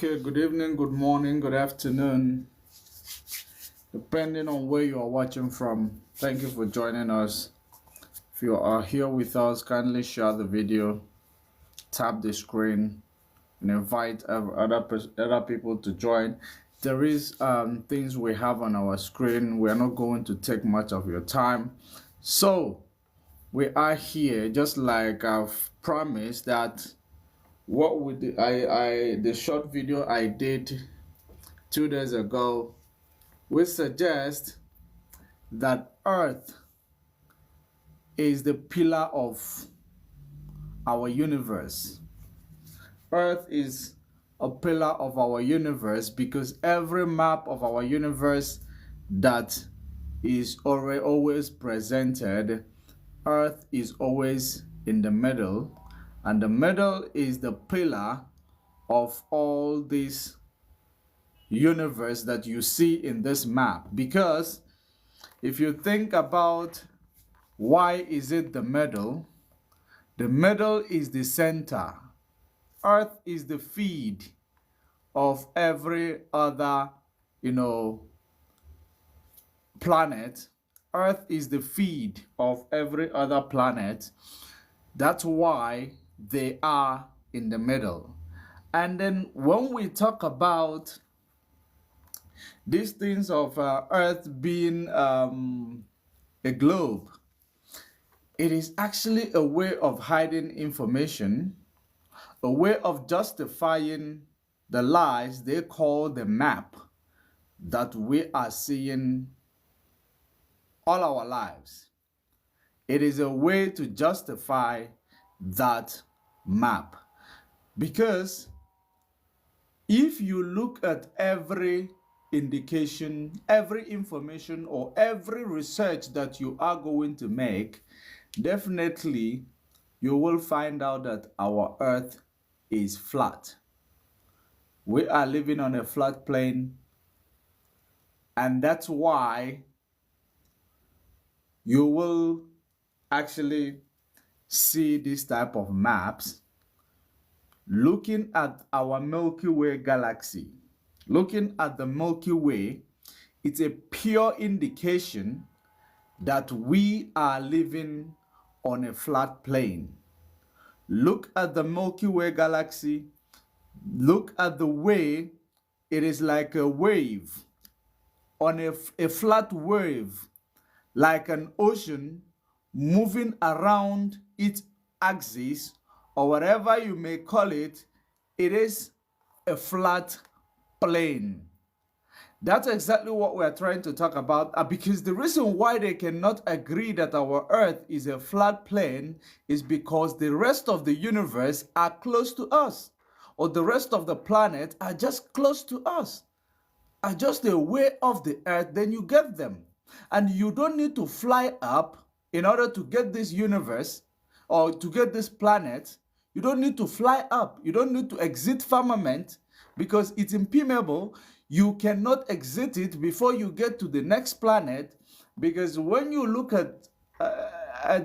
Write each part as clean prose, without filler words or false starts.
Okay, good evening, good morning, good afternoon, depending on where you are watching from. Thank you for joining us. If you are here with us, kindly share the video, tap the screen, and invite other people to join. There is things we have on our screen. We are not going to take much of your time. So we are here, just like I've promised that what we did, the short video I did 2 days ago, we suggest that Earth is the pillar of our universe. Earth is a pillar of our universe because every map of our universe that is always presented, Earth is always in the middle, and the middle is the pillar of all this universe that you see in this map. Because if you think about why is it the middle is the center. Earth is the feed of every other, planet. Earth is the feed of every other planet. That's why they are in the middle. And then when we talk about these things of Earth being a globe, it is actually a way of hiding information, a way of justifying the lies they call the map that we are seeing all our lives. It is a way to justify that map. Because if you look at every indication, every information, or every research that you are going to make, definitely you will find out that our Earth is flat. We are living on a flat plane, and that's why you will actually see this type of maps looking at our Milky Way galaxy. Looking at the Milky Way, it's a pure indication that we are living on a flat plane. Look at the Milky Way galaxy. Look at the way it is like a wave, on a flat wave, like an ocean moving around its axis, or whatever you may call it. It is a flat plane. That's exactly what we're trying to talk about, because the reason why they cannot agree that our Earth is a flat plane is because the rest of the universe are close to us, or the rest of the planet are just close to us, are just away off the Earth. Then you get them, and you don't need to fly up in order to get this universe or to get this planet. You don't need to fly up. You don't need to exit firmament, because it's impermeable. You cannot exit it before you get to the next planet. Because when you look at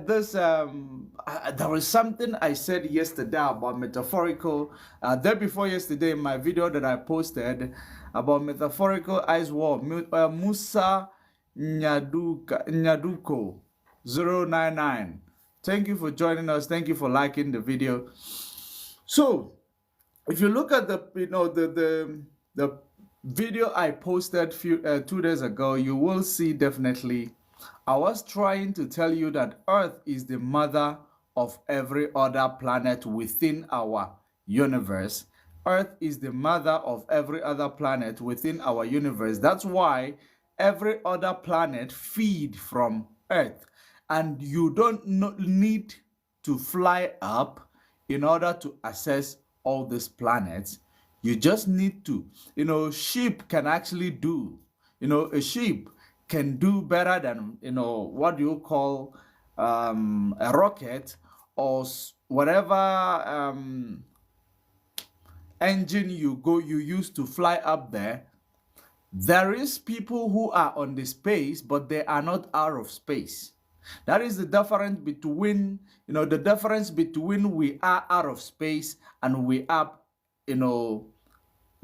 this, there was something I said yesterday about metaphorical, day before yesterday in my video that I posted about metaphorical ice wall. Musa Nyaduko 099. Thank you for joining us. Thank you for liking the video. So if you look at the video I posted 2 days ago, you will see definitely I was trying to tell you that Earth is the mother of every other planet within our universe. Earth is the mother of every other planet within our universe. That's why every other planet feed from Earth, and you don't need to fly up in order to access all these planets. You just need to, sheep can actually do, a sheep can do better than, what you call a rocket, or whatever engine you use to fly up there. There is people who are on the space, but they are not out of space. That is the difference between, we are out of space and we are,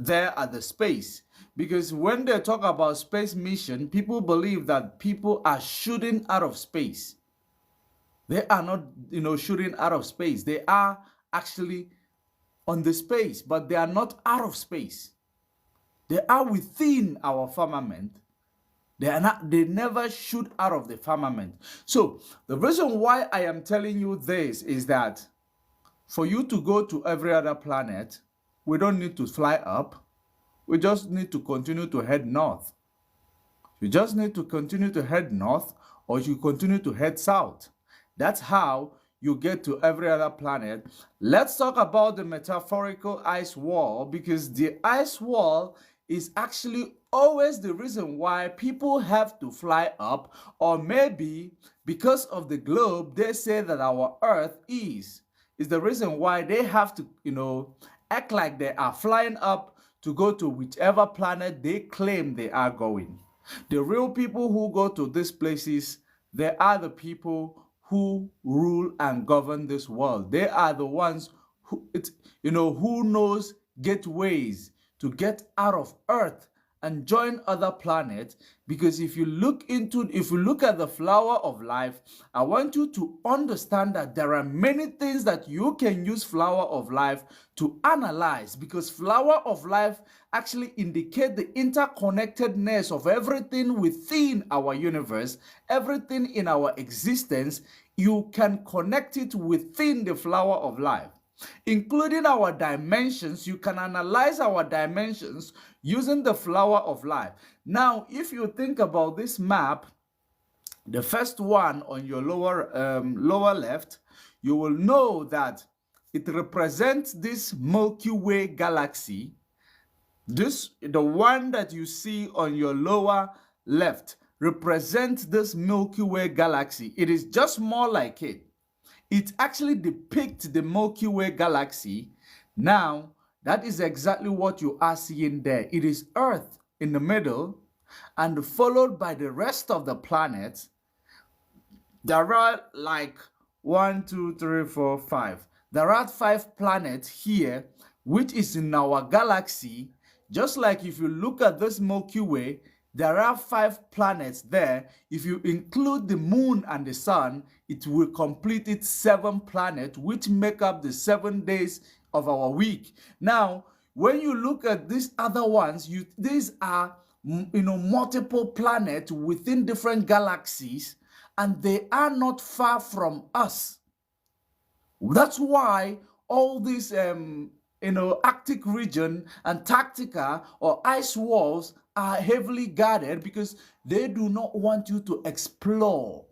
there at the space. Because when they talk about space mission, people believe that people are shooting out of space. They are not, shooting out of space. They are actually on the space, but they are not out of space. They are within our firmament. They never shoot out of the firmament. So the reason why I am telling you this is that for you to go to every other planet, we don't need to fly up. We just need to continue to head north. You just need to continue to head north, or you continue to head south. That's how you get to every other planet. Let's talk about the metaphorical ice wall, because the ice wall is actually always the reason why people have to fly up, or maybe because of the globe they say that our Earth is the reason why they have to, act like they are flying up to go to whichever planet they claim they are going. The real people who go to these places, they are the people who rule and govern this world. They are the ones who knows gateways to get out of Earth and join other planets. Because if you look at the flower of life, I want you to understand that there are many things that you can use flower of life to analyze, because flower of life actually indicate the interconnectedness of everything within our universe, everything in our existence. You can connect it within the flower of life, including our dimensions. You can analyze our dimensions using the flower of life. Now, if you think about this map, the first one on your lower left, you will know that it represents this Milky Way galaxy. The one that you see on your lower left represents this Milky Way galaxy. It is just more like it. It actually depicts the Milky Way galaxy. Now, that is exactly what you are seeing there. It is Earth in the middle, and followed by the rest of the planets. There are like 1, 2, 3, 4, 5. There are 5 planets here, which is in our galaxy. Just like if you look at this Milky Way, there are 5 planets there. If you include the moon and the sun, it will complete its 7 planets, which make up the 7 days of our week. Now, when you look at these other ones, these are multiple planets within different galaxies, and they are not far from us. That's why all these Arctic region, Antarctica, or ice walls are heavily guarded, because they do not want you to explore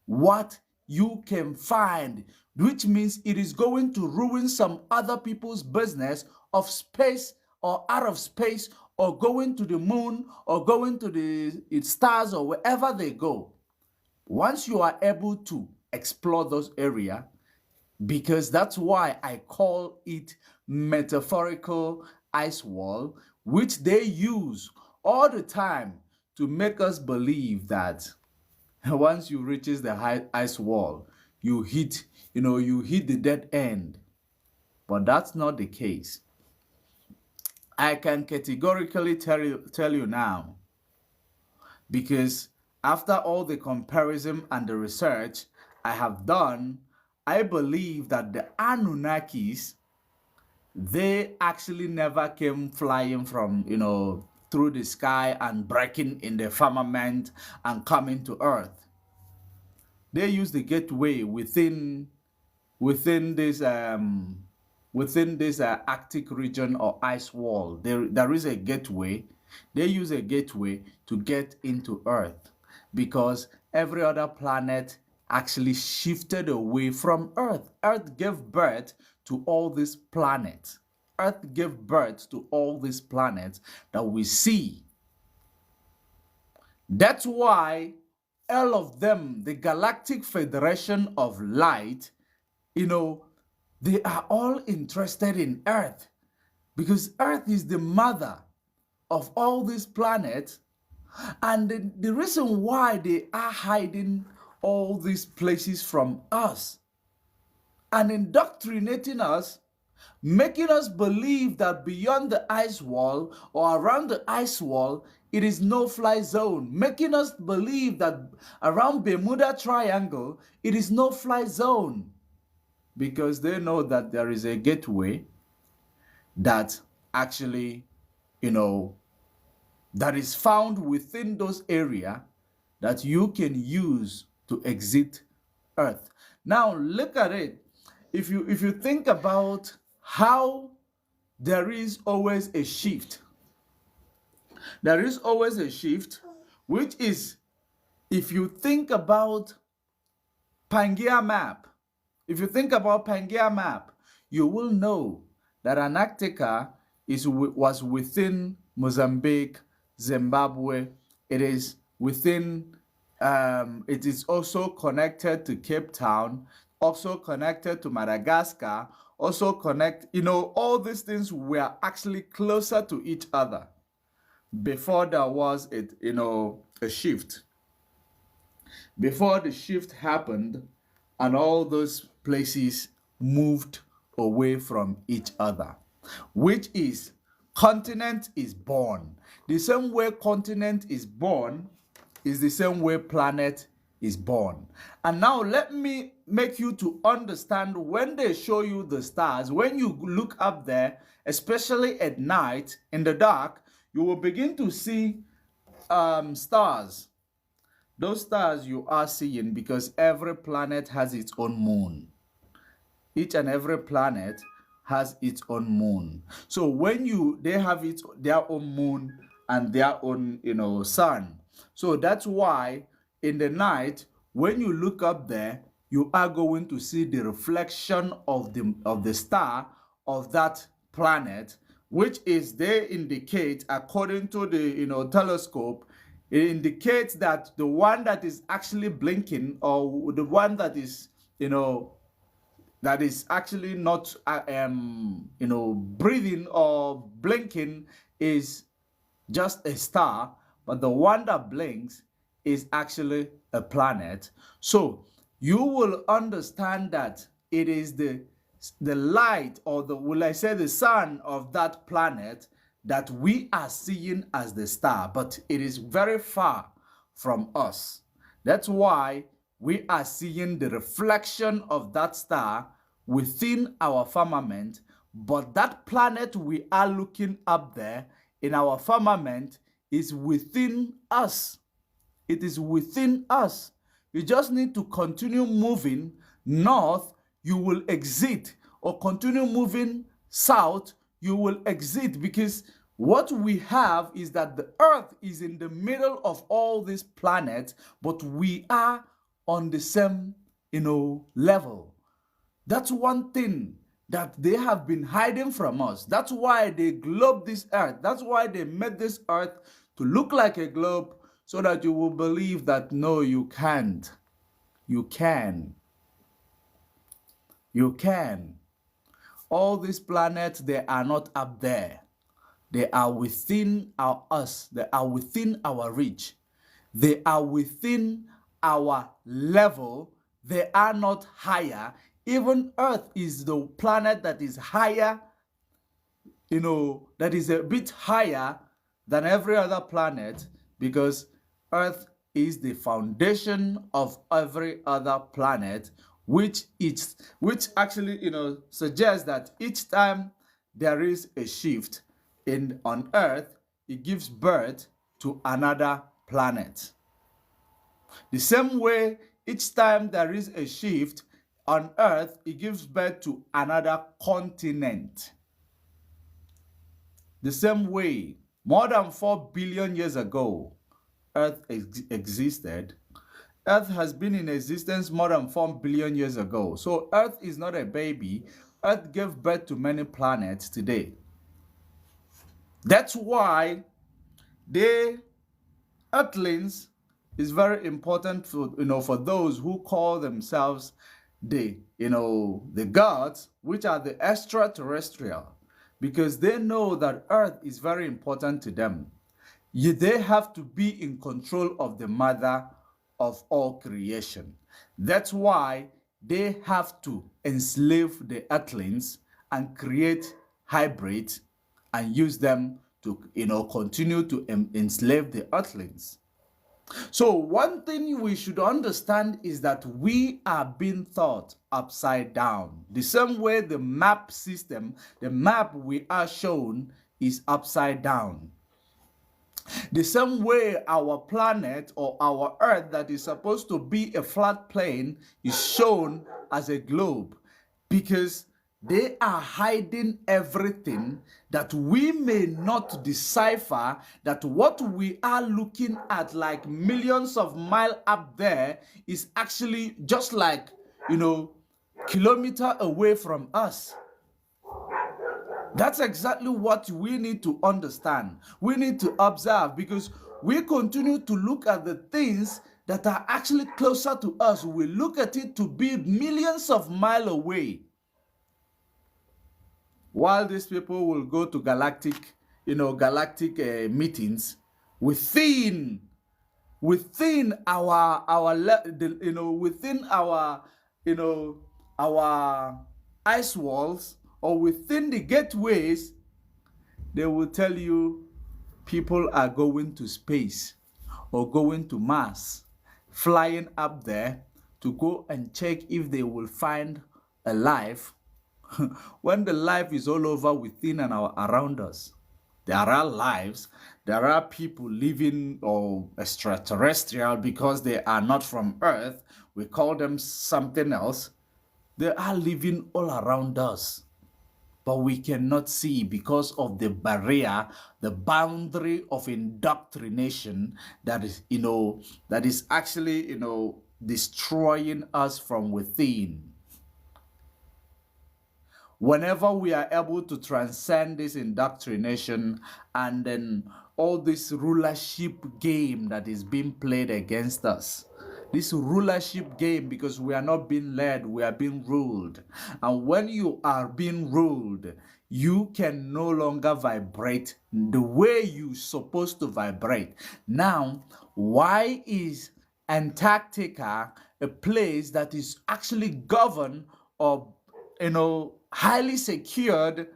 what you can find, which means it is going to ruin some other people's business of space or out of space, or going to the moon, or going to the stars, or wherever they go. Once you are able to explore those areas, because that's why I call it metaphorical ice wall, which they use all the time to make us believe that once you reaches the high ice wall, you hit the dead end. But that's not the case. I can categorically tell you now, because after all the comparison and the research I have done, I believe that the Anunnakis, they actually never came flying from, through the sky and breaking in the firmament and coming to Earth. They use the gateway within this Arctic region or ice wall. There is a gateway. They use a gateway to get into Earth, because every other planet actually shifted away from Earth. Earth gave birth to all these planets. Earth gave birth to all these planets that we see. That's why all of them, the Galactic Federation of Light, they are all interested in Earth, because Earth is the mother of all these planets. And the reason why they are hiding all these places from us and indoctrinating us, making us believe that beyond the ice wall or around the ice wall, it is no-fly zone, making us believe that around Bermuda Triangle, it is no-fly zone, because they know that there is a gateway that actually, you know, that is found within those areas that you can use to exit Earth. Now look at it. If you think about how there is always a shift, there is always a shift, which is, if you think about Pangaea map, if you think about Pangaea map, you will know that Antarctica was within Mozambique, Zimbabwe. It is within, it is also connected to Cape Town, also connected to Madagascar, also all these things were actually closer to each other before there was a shift. Before the shift happened and all those places moved away from each other, which is continent is born. The same way continent is born is the same way planet is born. And now let me make you to understand, when they show you the stars, when you look up there, especially at night in the dark, you will begin to see stars. Those stars you are seeing, because every planet has its own moon. Each and every planet has its own moon. So when they have their own moon and their own sun. So that's why in the night, when you look up there, you are going to see the reflection of the star of that planet, which is, they indicate, according to the telescope, it indicates that the one that is actually blinking, or the one that is that is actually not breathing or blinking, is just a star, but the one that blinks is actually a planet. So you will understand that it is the light, or the sun of that planet that we are seeing as the star, but it is very far from us. That's why we are seeing the reflection of that star within our firmament, but that planet we are looking up there in our firmament is within us. It is within us. You just need to continue moving north, you will exit, or continue moving south, you will exit, because what we have is that the Earth is in the middle of all these planets, but we are on the same level. That's one thing that they have been hiding from us. That's why they globe this Earth. That's why they made this Earth to look like a globe, so that you will believe that no, you can't. You can. You can. All these planets, they are not up there. They are within us. They are within our reach. They are within our level. They are not higher. Even Earth is the planet that is higher, that is a bit higher than every other planet, because Earth is the foundation of every other planet, which actually suggests that each time there is a shift on Earth, it gives birth to another planet. The same way, each time there is a shift on Earth, it gives birth to another continent. The same way, more than 4 billion years ago, Earth existed. Earth has been in existence more than 4 billion years ago. So Earth is not a baby. Earth gave birth to many planets today. That's why the Earthlings is very important for those who call themselves the gods, which are the extraterrestrial, because they know that Earth is very important to them. They have to be in control of the mother of all creation. That's why they have to enslave the Earthlings and create hybrids and use them to, continue to enslave the earthlings. So one thing we should understand is that we are being thought upside down. The same way the map system, the map we are shown is upside down. The same way our planet or our earth that is supposed to be a flat plane is shown as a globe, because they are hiding everything that we may not decipher, that what we are looking at like millions of miles up there is actually just like, kilometer away from us. That's exactly what we need to understand. We need to observe, because we continue to look at the things that are actually closer to us. We look at it to be millions of miles away. While these people will go to galactic meetings within our ice walls, or within the gateways, they will tell you people are going to space or going to Mars, flying up there to go and check if they will find a life when the life is all over within and around us. There are lives, there are people living or extraterrestrial, because they are not from Earth. We call them something else. They are living all around us, but we cannot see because of the barrier, the boundary of indoctrination that is actually, destroying us from within. Whenever we are able to transcend this indoctrination and then all this rulership game that is being played against us, this rulership game, because we are not being led, we are being ruled. And when you are being ruled, you can no longer vibrate the way you're supposed to vibrate. Now, why is Antarctica a place that is actually governed or, highly secured,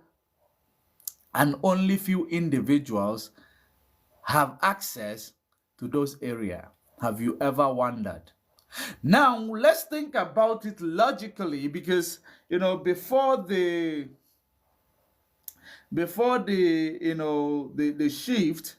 and only few individuals have access to those areas? Have you ever wondered? Now, let's think about it logically, because, before the shift,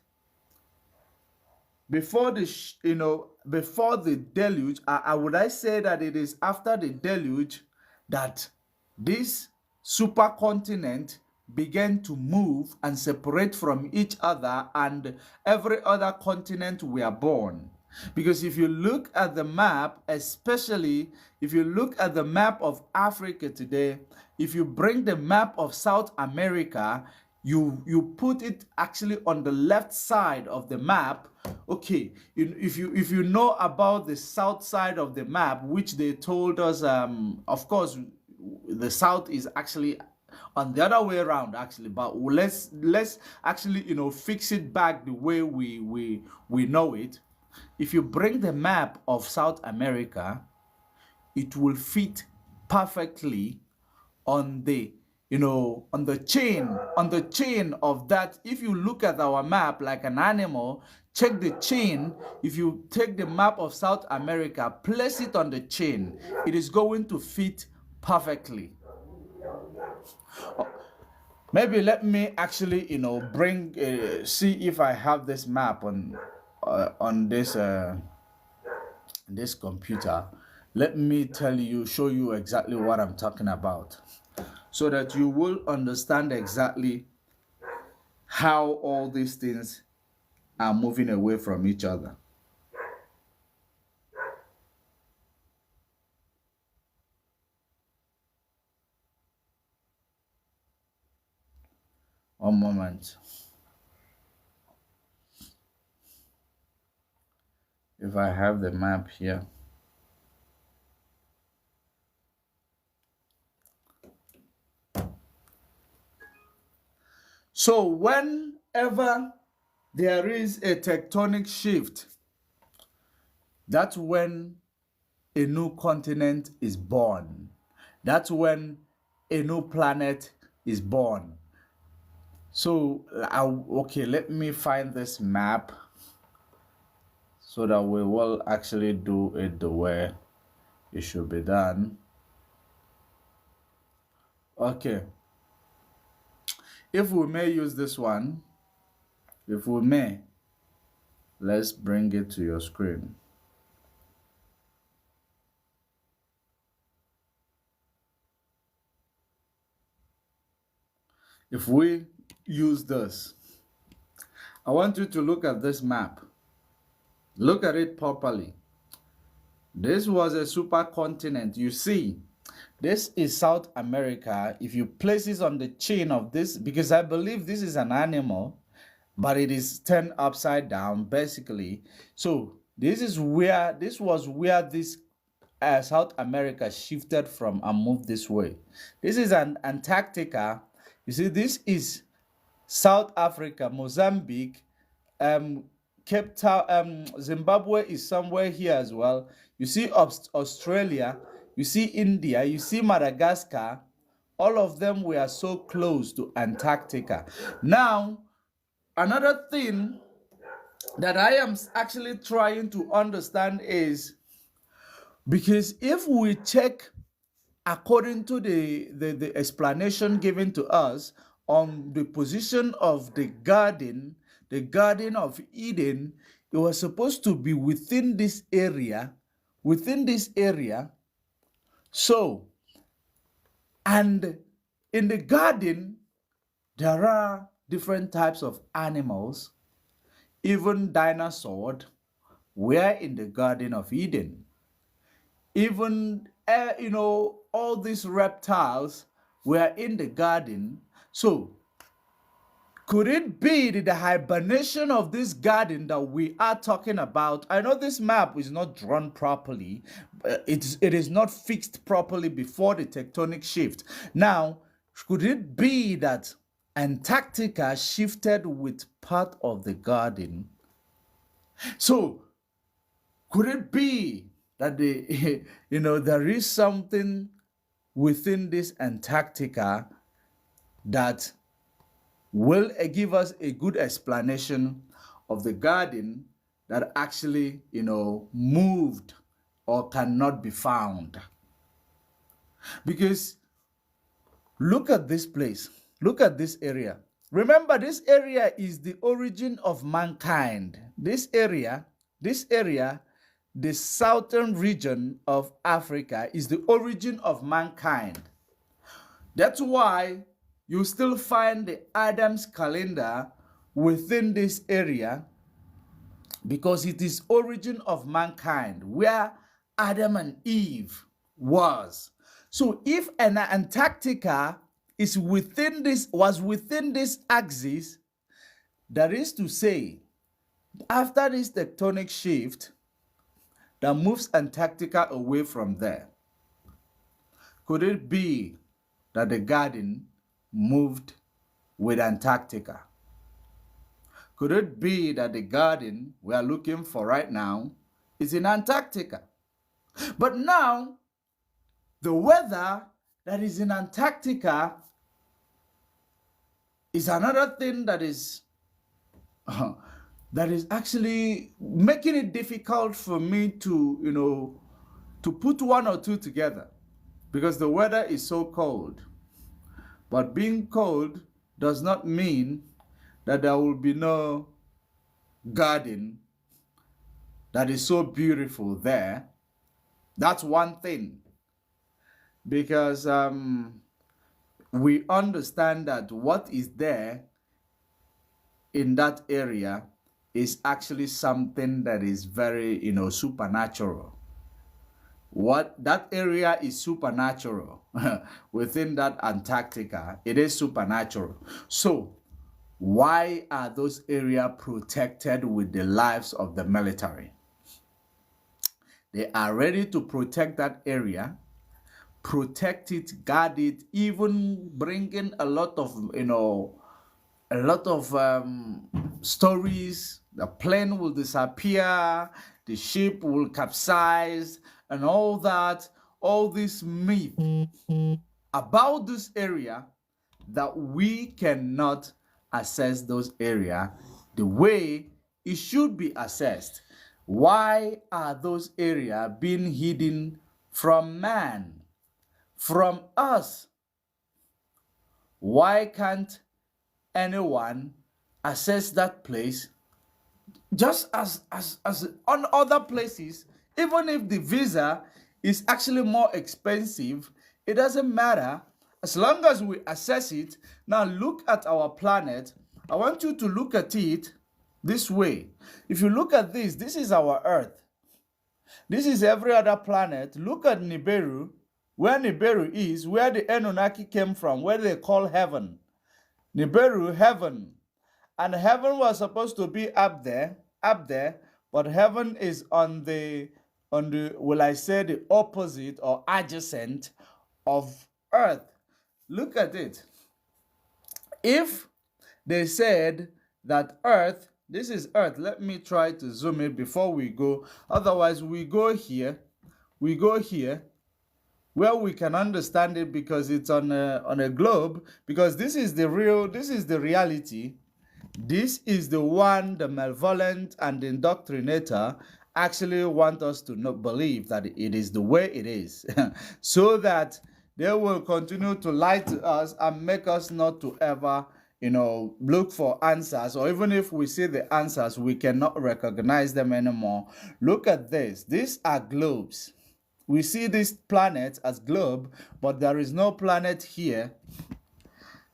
before the deluge, would I say that it is after the deluge that this supercontinent began to move and separate from each other, and every other continent were born. Because if you look at the map, especially if you look at the map of Africa today, if you bring the map of South America, you put it actually on the left side of the map. Okay, if you know about the south side of the map, which they told us, of course, the south is actually on the other way around, actually, but let's actually fix it back the way we know it. If you bring the map of South America, it will fit perfectly on the chain of that. If you look at our map like an animal, check the chain. If you take the map of South America, place it on the chain, it is going to fit perfectly. Maybe let me actually bring see if I have this map on this computer. Let me show you exactly what I'm talking about, so that you will understand exactly how all these things are moving away from each other. One moment. If I have the map here. So whenever there is a tectonic shift, that's when a new continent is born. That's when a new planet is born. So, okay, let me find this map so that we will actually do it the way it should be done. Okay, if we may use this one, if we may, let's bring it to your screen. If we use this, I want you to look at this map. Look at it properly. This was a supercontinent. You see, this is South America. If you place this on the chin of this, because I believe this is an animal, but it is turned upside down, basically. So this was where this South America shifted from and moved this way. This is an Antarctica. You see, this is South Africa, Mozambique, Cape Town, Zimbabwe is somewhere here as well. You see Australia, you see India, you see Madagascar. All of them were so close to Antarctica. Now, another thing that I am actually trying to understand is, because if we check according to the explanation given to us on the position of the Garden of Eden, it was supposed to be within this area, So, and in the garden, there are different types of animals, even dinosaurs were in the Garden of Eden. Even, all these reptiles were in the garden. So, could it be the hibernation of this garden that we are talking about? I know this map is not drawn properly. It is not fixed properly before the tectonic shift. Now, could it be that Antarctica shifted with part of the garden? So, could it be that there is something within this Antarctica that will give us a good explanation of the garden that actually, moved or cannot be found? Because look at this place. Look at this area. Remember, this area is the origin of mankind. This area, the southern region of Africa, is the origin of mankind. That's why you still find the Adam's calendar within this area, because it is origin of mankind, where Adam and Eve was. So if an Antarctica was within this axis, that is to say, after this tectonic shift that moves Antarctica away from there, could it be that the garden moved with Antarctica? Could it be that the garden we are looking for right now is in Antarctica? But now, the weather that is in Antarctica is another thing that is actually making it difficult for me to put one or two together, because the weather is so cold. But being cold does not mean that there will be no garden that is so beautiful there. That's one thing. Because we understand that what is there in that area is actually something that is very, supernatural. What that area is supernatural. Within that Antarctica, it is supernatural. So why are those areas protected with the lives of the military? They are ready to protect that area, protect it, guard it, even bringing a lot of stories. The plane will disappear, the ship will capsize, and all that. All this myth about this area that we cannot assess those areas the way it should be assessed. Why are those areas being hidden from man, from us? Why can't anyone assess that place just as on other places? Even if the visa is actually more expensive, it doesn't matter as long as we assess it. Now look at our planet. I want you to look at it this way. If you look at this, this is our Earth. This is every other planet. Look at Nibiru, where Nibiru is, where the Anunnaki came from, where they call heaven. Nibiru, heaven. And heaven was supposed to be up there, but heaven is on the, will I say, the opposite or adjacent of Earth. Look at it. If they said that Earth, this is Earth. Let me try to zoom it before we go. Otherwise, we go here, where we can understand it because it's on a globe. Because this is the reality. This is the one the malevolent and the indoctrinator actually want us to not believe that it is the way it is, so that they will continue to lie to us and make us not to ever, look for answers. Or even if we see the answers, we cannot recognize them anymore. Look at this. These are globes. We see this planet as globe, but there is no planet here.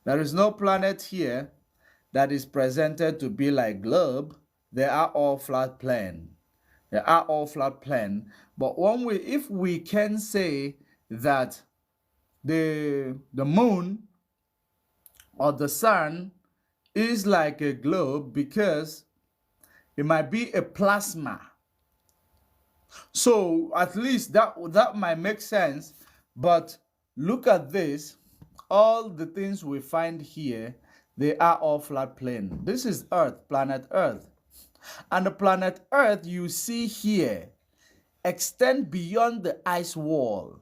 There is no planet here that is presented to be like globe. They are all flat plane. They are all flat plane. But if we can say that the moon or the sun is like a globe, because it might be a plasma. So at least that might make sense. But look at this. All the things we find here, they are all flat plane. This is Earth, planet Earth. And the planet Earth you see here extend beyond the ice wall,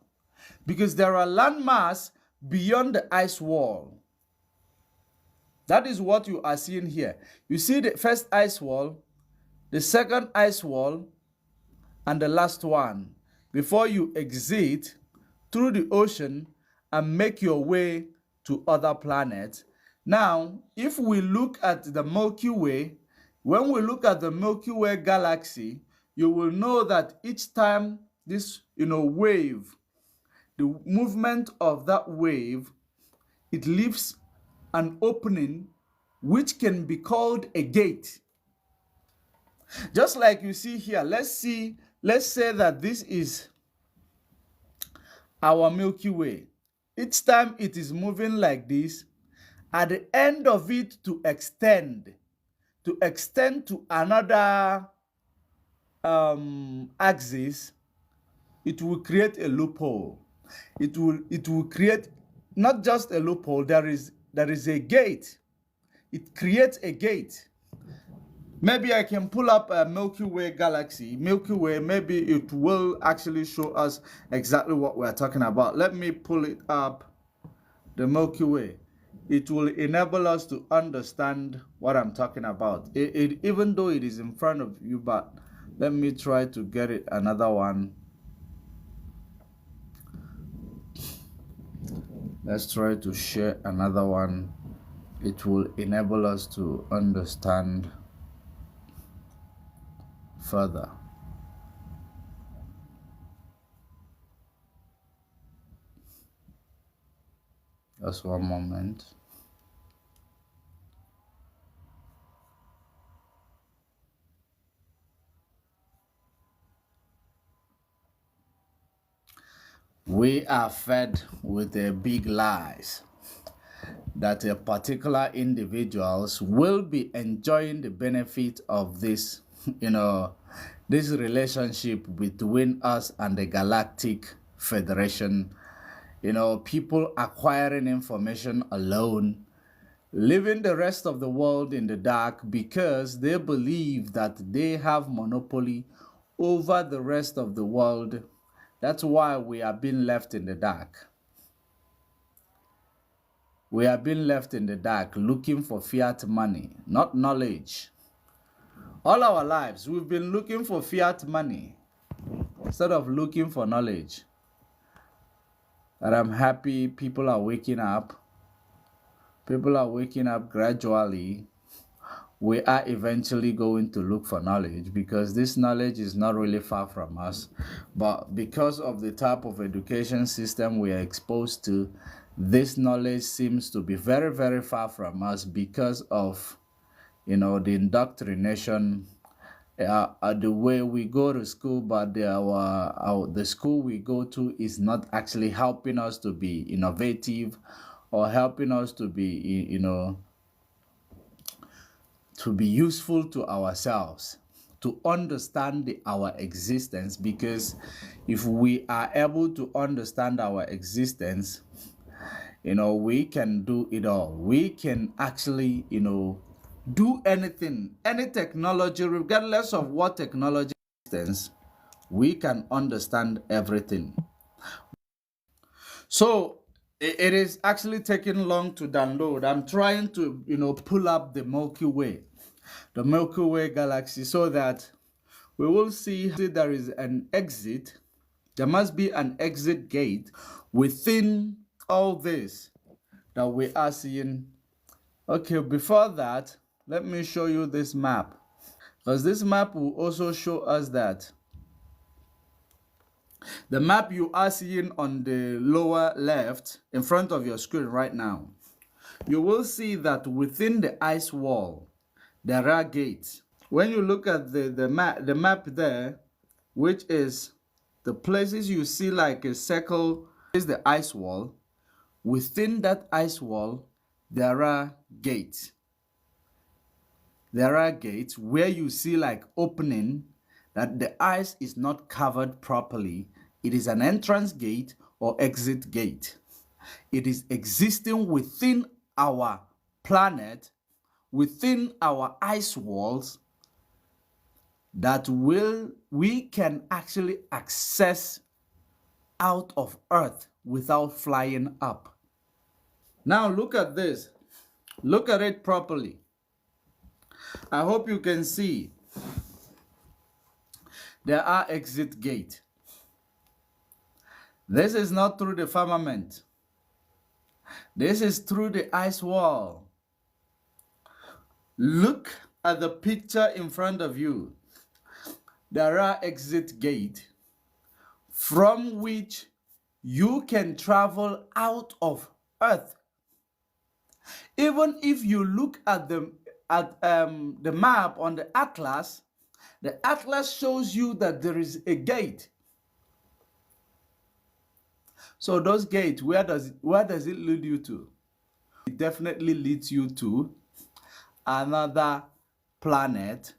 because there are landmass beyond the ice wall. That is what you are seeing here. You see the first ice wall, the second ice wall, and the last one, before you exit through the ocean and make your way to other planets. Now, if we look at the Milky Way, when we look at the Milky Way galaxy, you will know that each time this, wave, the movement of that wave, it leaves an opening which can be called a gate. Just like you see here, let's say that this is our Milky Way. Each time it is moving like this, at the end of it to extend to another axis, it will create a loophole. It will create not just a loophole, there is a gate. It creates a gate. Maybe I can pull up a Milky Way galaxy. Milky Way, maybe it will actually show us exactly what we're talking about. Let me pull it up, the Milky Way. It will enable us to understand what I'm talking about. Even though it is in front of you, but let me try to get it another one. Let's try to share another one. It will enable us to understand further. Just one moment. We are fed with the big lies that a particular individuals will be enjoying the benefit of this, this relationship between us and the Galactic Federation. People acquiring information alone, leaving the rest of the world in the dark because they believe that they have monopoly over the rest of the world. That's why we are being left in the dark. we are being left in the dark looking for fiat money, not knowledge. All our lives, we've been looking for fiat money instead of looking for knowledge. And I'm happy people are waking up. People are waking up gradually. We are eventually going to look for knowledge, because this knowledge is not really far from us. But because of the type of education system we are exposed to, this knowledge seems to be very, very far from us because of, the indoctrination, the way we go to school, but the school we go to is not actually helping us to be innovative, or helping us to be, to be useful to ourselves, to understand our existence. Because if we are able to understand our existence, we can do it all. We can actually, do anything, any technology, regardless of what technology exists, we can understand everything. So it is actually taking long to download. I'm trying to, pull up the Milky Way galaxy, so that we will see there is an exit. There must be an exit gate within all this that we are seeing. Okay, before that, let me show you this map, because this map will also show us that the map you are seeing on the lower left in front of your screen right now, you will see that within the ice wall there are gates. When you look at the map there, which is the places you see like a circle, is the ice wall. Within that ice wall there are gates. There are gates where you see like opening, that the ice is not covered properly. It is an entrance gate or exit gate. It is existing within our planet, within our ice walls, that we can actually access out of Earth without flying up. Now look at this. Look at it properly. I hope you can see there are exit gates. This is not through the firmament. This is through the ice wall. Look at the picture in front of you. There are exit gates from which you can travel out of Earth. Even if you look at the map on the atlas shows you that there is a gate. So those gates, where does it lead you to? It definitely leads you to another planet.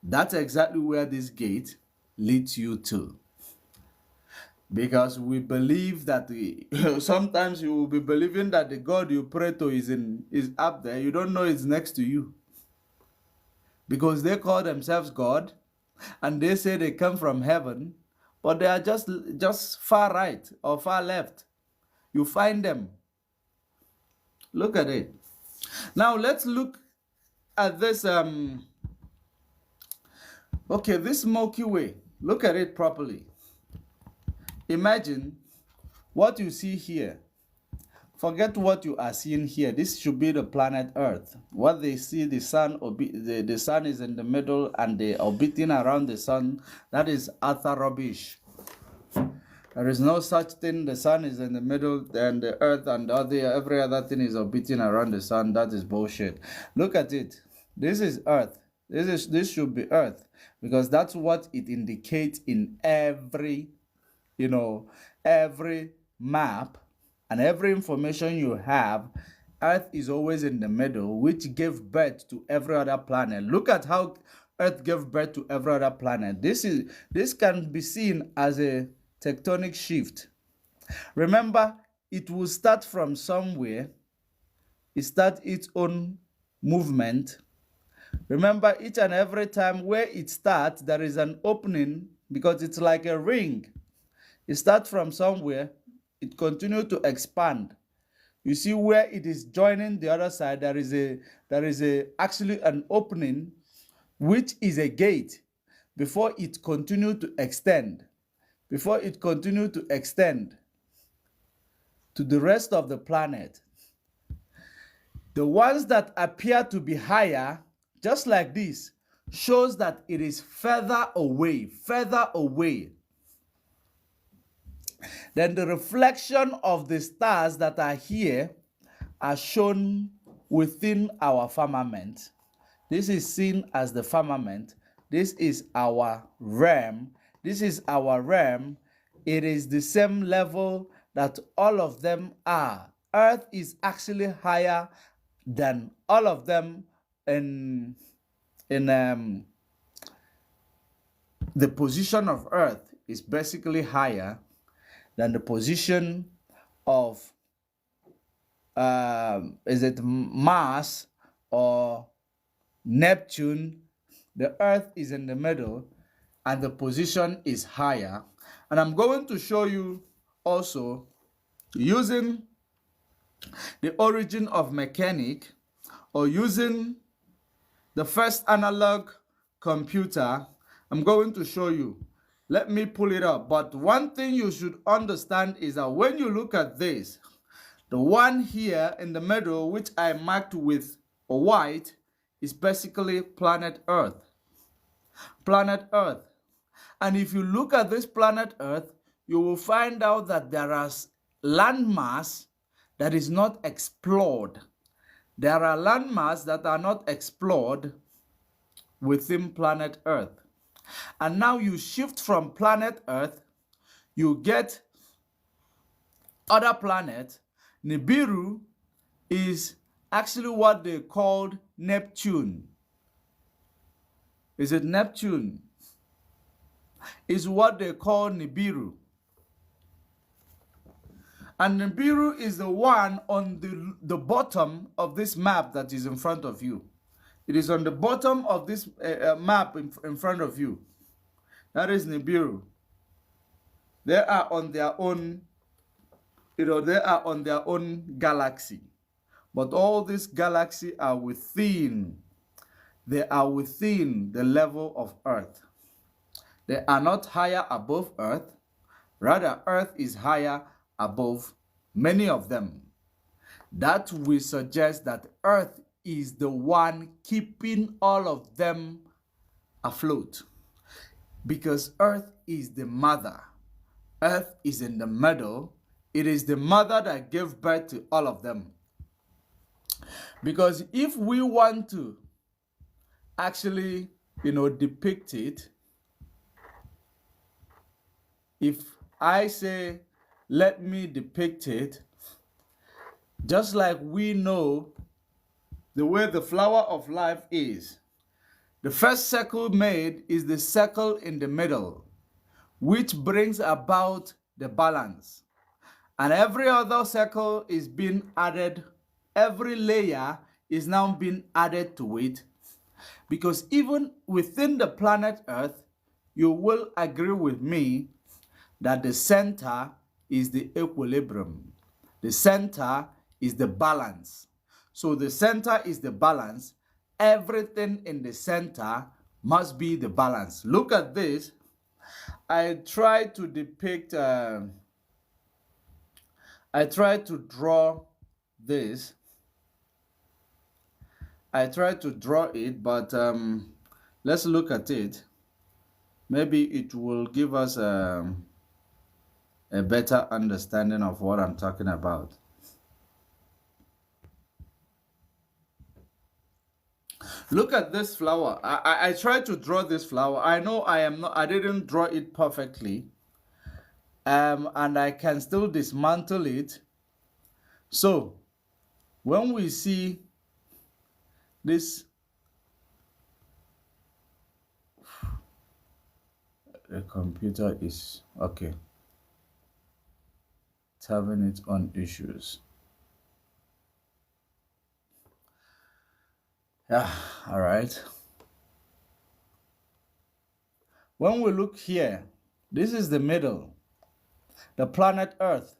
That's exactly where this gate leads you to. Because we believe that sometimes you will be believing that the God you pray to is up there. You don't know it's next to you. Because they call themselves God, and they say they come from heaven, but they are just far right or far left. You find them. Look at it. Now let's look at this. Okay, this Milky Way. Look at it properly. Imagine what you see here. Forget what you are seeing here. This should be the planet Earth. What they see, the sun is in the middle and they are orbiting around the sun. That is utter rubbish. There is no such thing. The sun is in the middle and the Earth and every other thing is orbiting around the sun. That is bullshit. Look at it. This is Earth. This should be Earth, because that's what it indicates in every map and every information you have. Earth is always in the middle, which gave birth to every other planet. Look at how Earth gave birth to every other planet. This can be seen as a tectonic shift. Remember, it will start from somewhere. It starts its own movement. Remember, each and every time where it starts, there is an opening, because it's like a ring. It starts from somewhere, it continues to expand You see where it is joining the other side, there is actually an opening, which is a gate, before it continue to extend. Before it continue to extend to the rest of the planet. The ones that appear to be higher, just like this, shows that it is further away, further away. Then the reflection of the stars that are here are shown within our firmament. This is seen as the firmament. This is our realm. This is our realm. It is the same level that all of them are. Earth is actually higher than all of them in the position of Earth is basically higher than the position of is it Mars or Neptune. The Earth is in the middle and the position is higher. And I'm going to show you also using the origin of mechanic, or using the first analog computer. I'm going to show you. Let me pull it up. But one thing you should understand is that when you look at this, the one here in the middle, which I marked with white, is basically planet Earth. Planet Earth. And if you look at this planet Earth, you will find out that there is landmass that is not explored. There are landmass that are not explored within planet Earth. And now you shift from planet Earth, you get other planet. Nibiru is actually what they called Neptune. Is it Neptune? Is what they call Nibiru. And Nibiru is the one on the bottom of this map that is in front of you. It is on the bottom of this map in front of you. That is Nibiru. They are on their own, they are on their own galaxy. But all these galaxies are within, they are within the level of Earth. They are not higher above Earth. Rather, Earth is higher above many of them. That will suggest that Earth is the one keeping all of them afloat. Because Earth is the mother. Earth is in the middle. It is the mother that gave birth to all of them. Because if we want to actually, depict it, if I say, let me depict it, just like we know the way the flower of life is. The first circle made is the circle in the middle, which brings about the balance. And every other circle is being added, every layer is now being added to it. Because even within the planet Earth, you will agree with me that the center is the equilibrium. The center is the balance. So the center is the balance. Everything in the center must be the balance. Look at this. I try to depict, I try to draw this. I try to draw it, but let's look at it. Maybe it will give us a better understanding of what I'm talking about. Look at this flower. I tried to draw this flower. I know I didn't draw it perfectly. And I can still dismantle it. So when we see this, the computer is okay. It's having its own issues. Yeah, all right. When we look here, this is the middle, the planet Earth.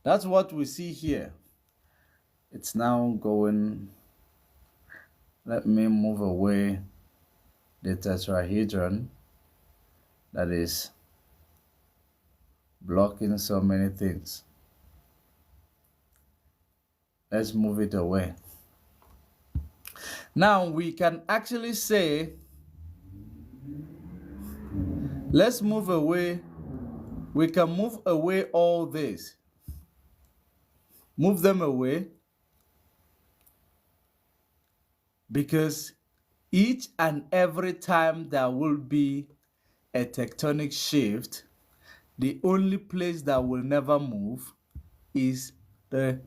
That's what we see here. It's now going, let me move away the tetrahedron that is blocking so many things. Let's move it away. Now we can actually say, let's move away. We can move away all this. Move them away. Because each and every time there will be a tectonic shift, the only place that will never move is the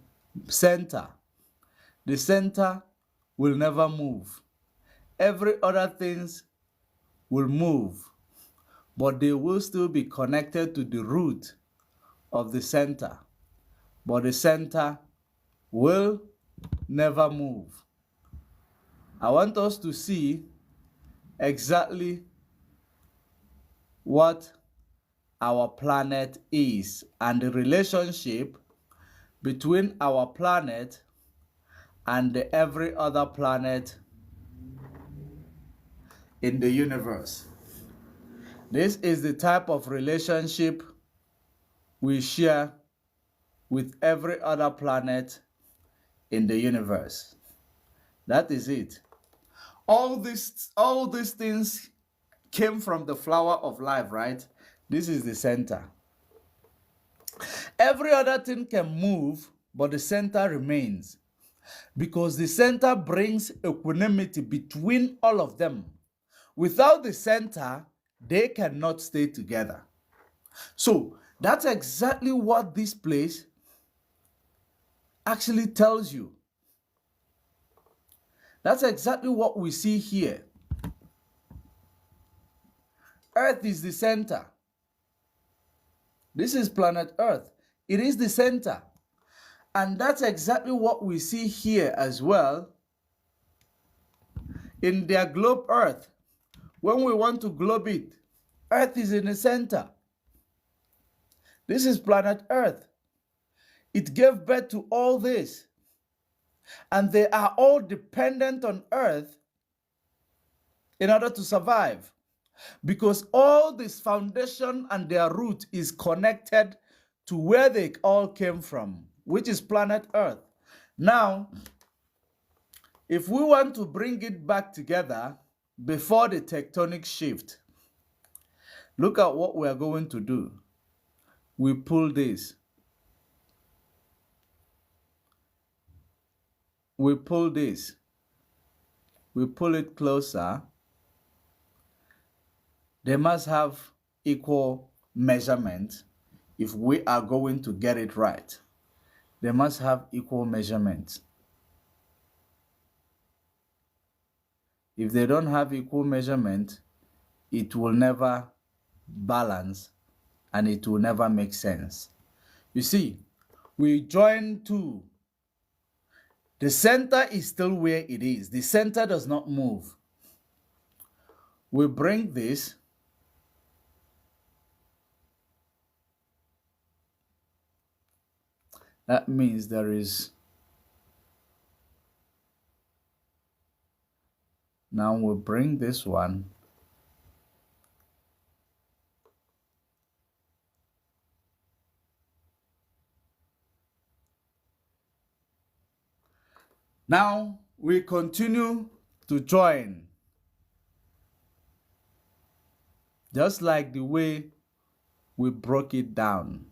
center. The center will never move. Every other things will move, but they will still be connected to the root of the center. But the center will never move. I want us to see exactly what our planet is and the relationship between our planet and every other planet in the universe. This is the type of relationship we share with every other planet in the universe. That is it. All these things came from the flower of life, right? This is the center. Every other thing can move, but the center remains, because the center brings equanimity between all of them. Without the center, they cannot stay together. So that's exactly what this place actually tells you. That's exactly what we see here. Earth is the center. This is planet Earth. It is the center. And that's exactly what we see here as well in their globe Earth. When we want to globe it, Earth is in the center. This is planet Earth. It gave birth to all this. And they are all dependent on Earth in order to survive. Because all this foundation and their root is connected to where they all came from, which is planet Earth. Now, if we want to bring it back together before the tectonic shift, look at what we are going to do. We pull this. We pull this. We pull it closer. They must have equal measurement if we are going to get it right. They must have equal measurement. If they don't have equal measurement, it will never balance and it will never make sense. You see, we join two. The center is still where it is. The center does not move. We bring this. That means there is. Now we bring this one. Now we continue to join. Just like the way we broke it down.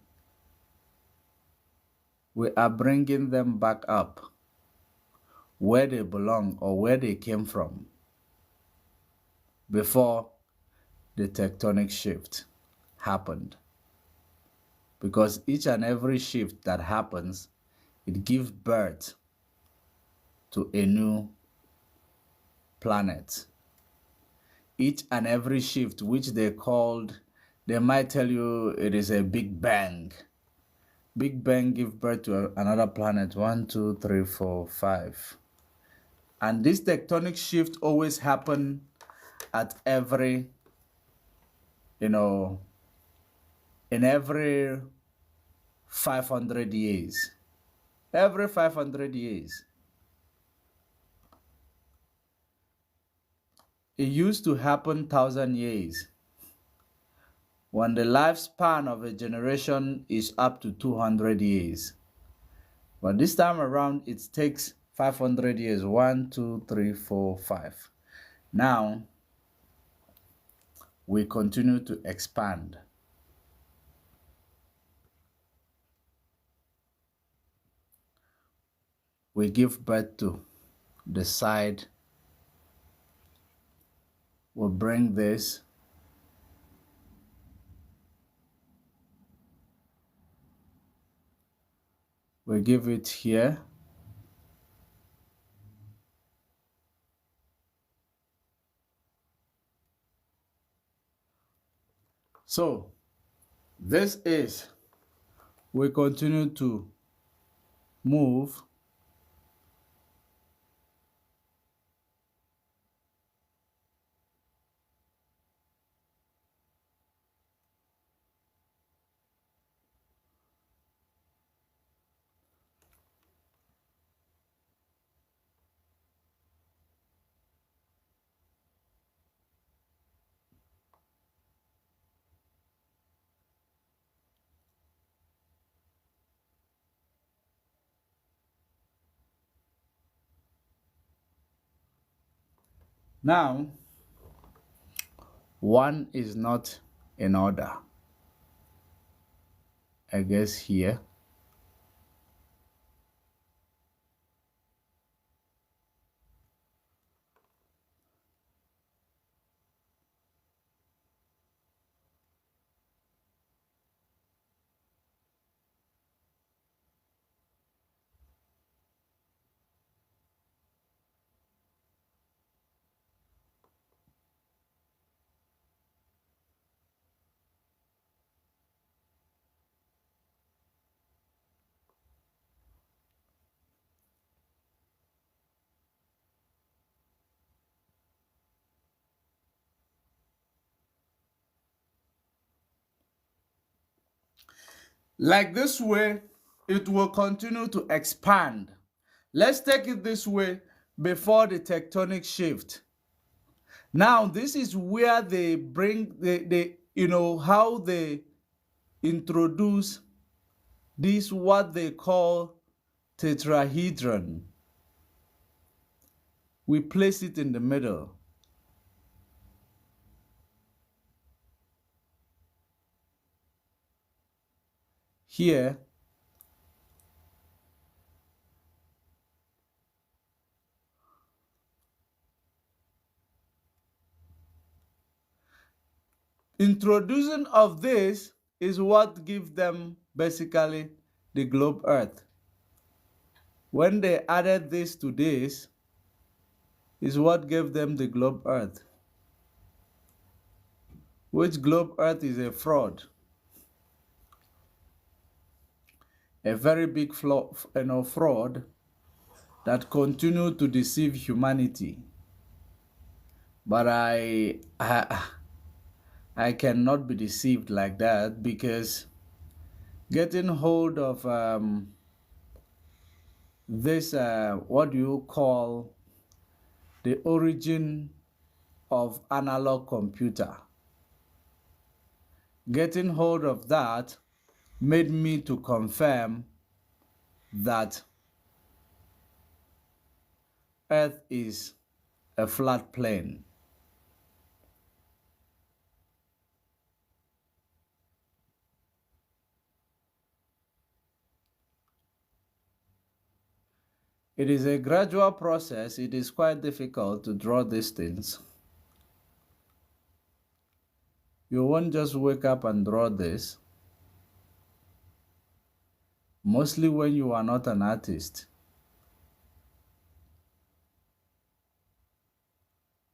We are bringing them back up where they belong or where they came from before the tectonic shift happened. Because each and every shift that happens, it gives birth to a new planet. Each and every shift, which they might tell you it is a Big Bang. Big Bang gives birth to another planet, 1, 2, 3, 4, 5. And this tectonic shift always happen at every, in every 500 years. Every 500 years. It used to happen 1,000 years, when the lifespan of a generation is up to 200 years. But this time around, it takes 500 years. 1, 2, 3, 4, 5. Now, we continue to expand. We give birth to the side. We'll bring this. We give it here. So, this is, we continue to move. Now, one is not in order. I guess here. Like this way, it will continue to expand. Let's take it this way before the tectonic shift. Now, this is where they bring how they introduce this, what they call tetrahedron. We place it in the middle. Here, introduction of this is what gives them basically the globe Earth. When they added this to this, is what gave them the globe Earth. Which globe Earth is a fraud. A very big fraud that continued to deceive humanity. But I cannot be deceived like that, because getting hold of this, what do you call the origin of analog computer, getting hold of that made me to confirm that Earth is a flat plane. It is a gradual process. It is quite difficult to draw these things. You won't just wake up and draw this. Mostly when you are not an artist.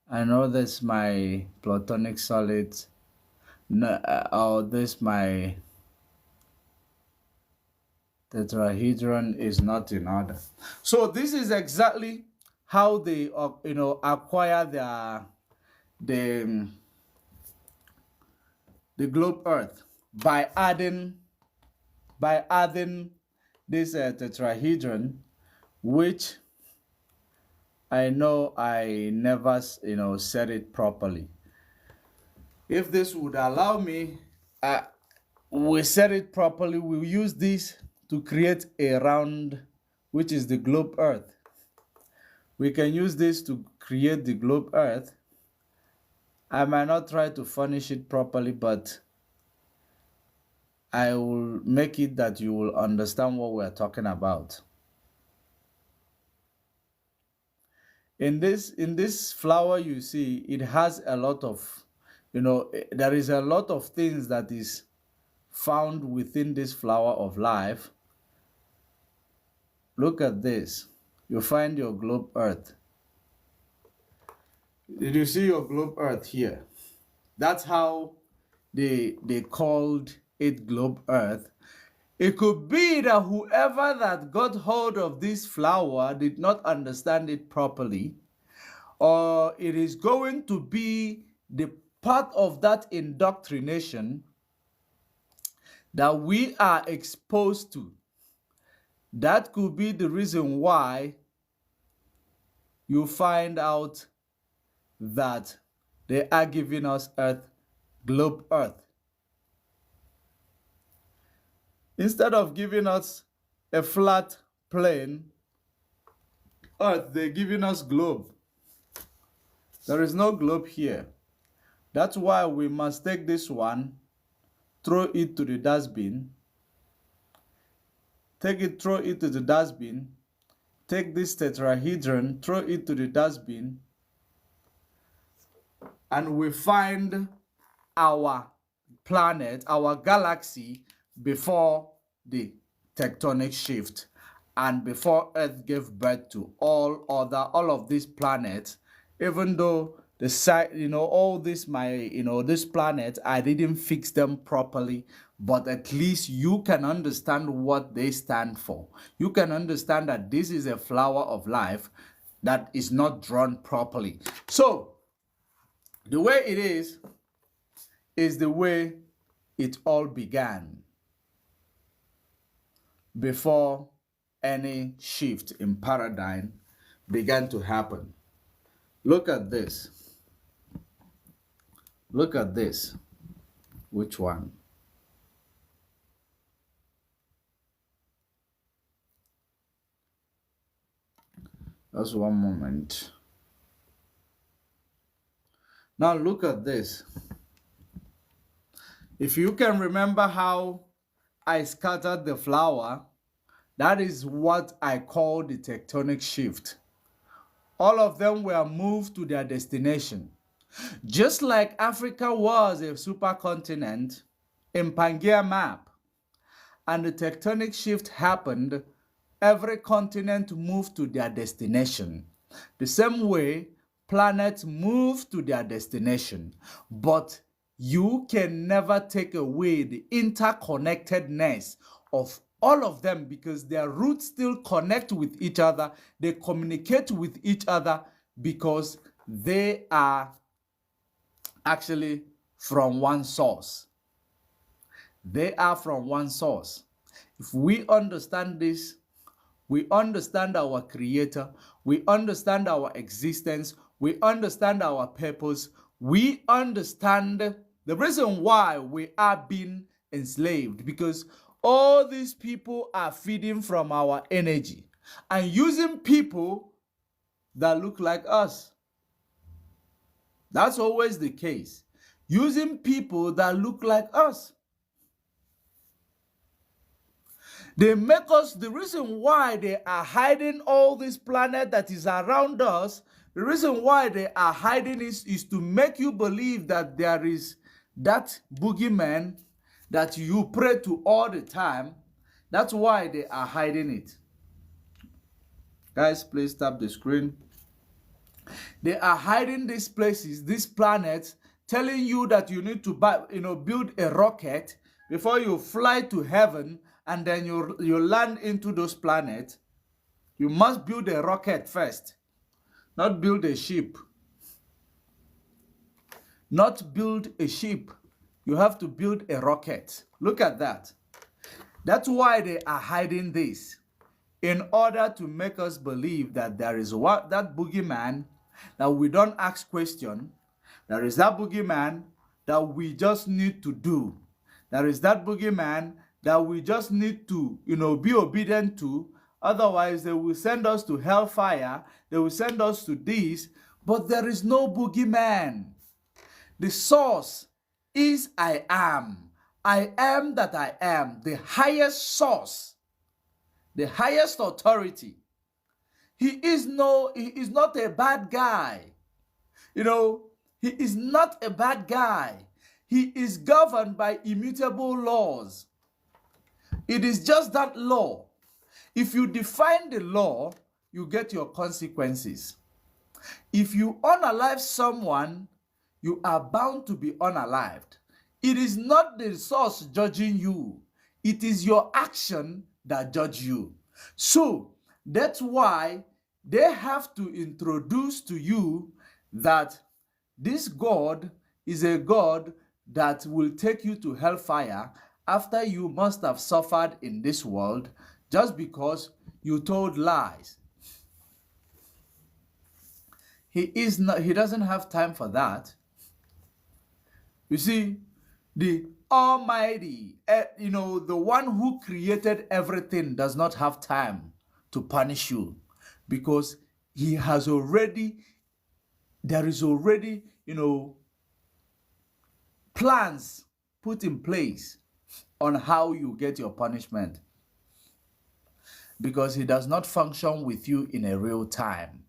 I know this my platonic solid, or this my tetrahedron is not in order. So this is exactly how they acquire the globe Earth, by adding by adding this tetrahedron, which I know I never, said it properly. If this would allow me, we said it properly. We'll use this to create a round, which is the globe Earth. We can use this to create the globe Earth. I might not try to furnish it properly, but I will make it that you will understand what we're talking about. In this flower, you see, it has a lot of, there is a lot of things that is found within this flower of life. Look at this. You find your globe Earth. Did you see your globe Earth here? That's how they called it globe Earth. It could be that whoever that got hold of this flower did not understand it properly, or it is going to be the part of that indoctrination that we are exposed to. That could be the reason why you find out that they are giving us Earth, globe Earth. Instead of giving us a flat plane Earth, they're giving us globe. There is no globe here. That's why we must take this one, throw it to the dustbin. Take it, throw it to the dustbin. Take this tetrahedron, throw it to the dustbin. And we find our planet, our galaxy, before the tectonic shift and before Earth gave birth to all of these planets. Even though the site, all this this planet, I didn't fix them properly, but at least you can understand what they stand for. You can understand that this is a flower of life that is not drawn properly. So the way it is the way it all began, before any shift in paradigm began to happen. Look at this. Look at this. Which one? Just one moment. Now look at this. If you can remember how I scattered the flower, that is what I call the tectonic shift. All of them were moved to their destination. Just like Africa was a supercontinent in Pangaea map, and the tectonic shift happened, every continent moved to their destination. The same way, planets move to their destination, but you can never take away the interconnectedness of all of them, because their roots still connect with each other. They communicate with each other because they are actually from one source. They are from one source. If we understand this, we understand our Creator, we understand our existence, we understand our purpose, we understand the reason why we are being enslaved, because all these people are feeding from our energy and using people that look like us. That's always the case. Using people that look like us. They make us, the reason why they are hiding all this planet that is around us, the reason why they are hiding is to make you believe that there is that boogeyman that you pray to all the time. That's why they are hiding it. Guys, please tap the screen. They are hiding these places, these planets, telling you that you need to build a rocket before you fly to heaven, and then you land into those planets. You must build a rocket first, not build a ship. Not build a ship. You have to build a rocket. Look at that. That's why they are hiding this, in order to make us believe that there is that boogeyman, that we don't ask question. There is that boogeyman that we just need to do. There is that boogeyman that we just need to, be obedient to. Otherwise, they will send us to hellfire. They will send us to this. But there is no boogeyman. The source is I am. I am that I am. The highest source. The highest authority. He is not a bad guy. He is not a bad guy. He is governed by immutable laws. It is just that law. If you define the law, you get your consequences. If you unalive someone, you are bound to be unalived. It is not the source judging you. It is your action that judge you. So that's why they have to introduce to you that this God is a God that will take you to hellfire after you must have suffered in this world just because you told lies. He doesn't have time for that. You see, the Almighty, the one who created everything does not have time to punish you, because he has already, there is already, plans put in place on how you get your punishment, because he does not function with you in a real time.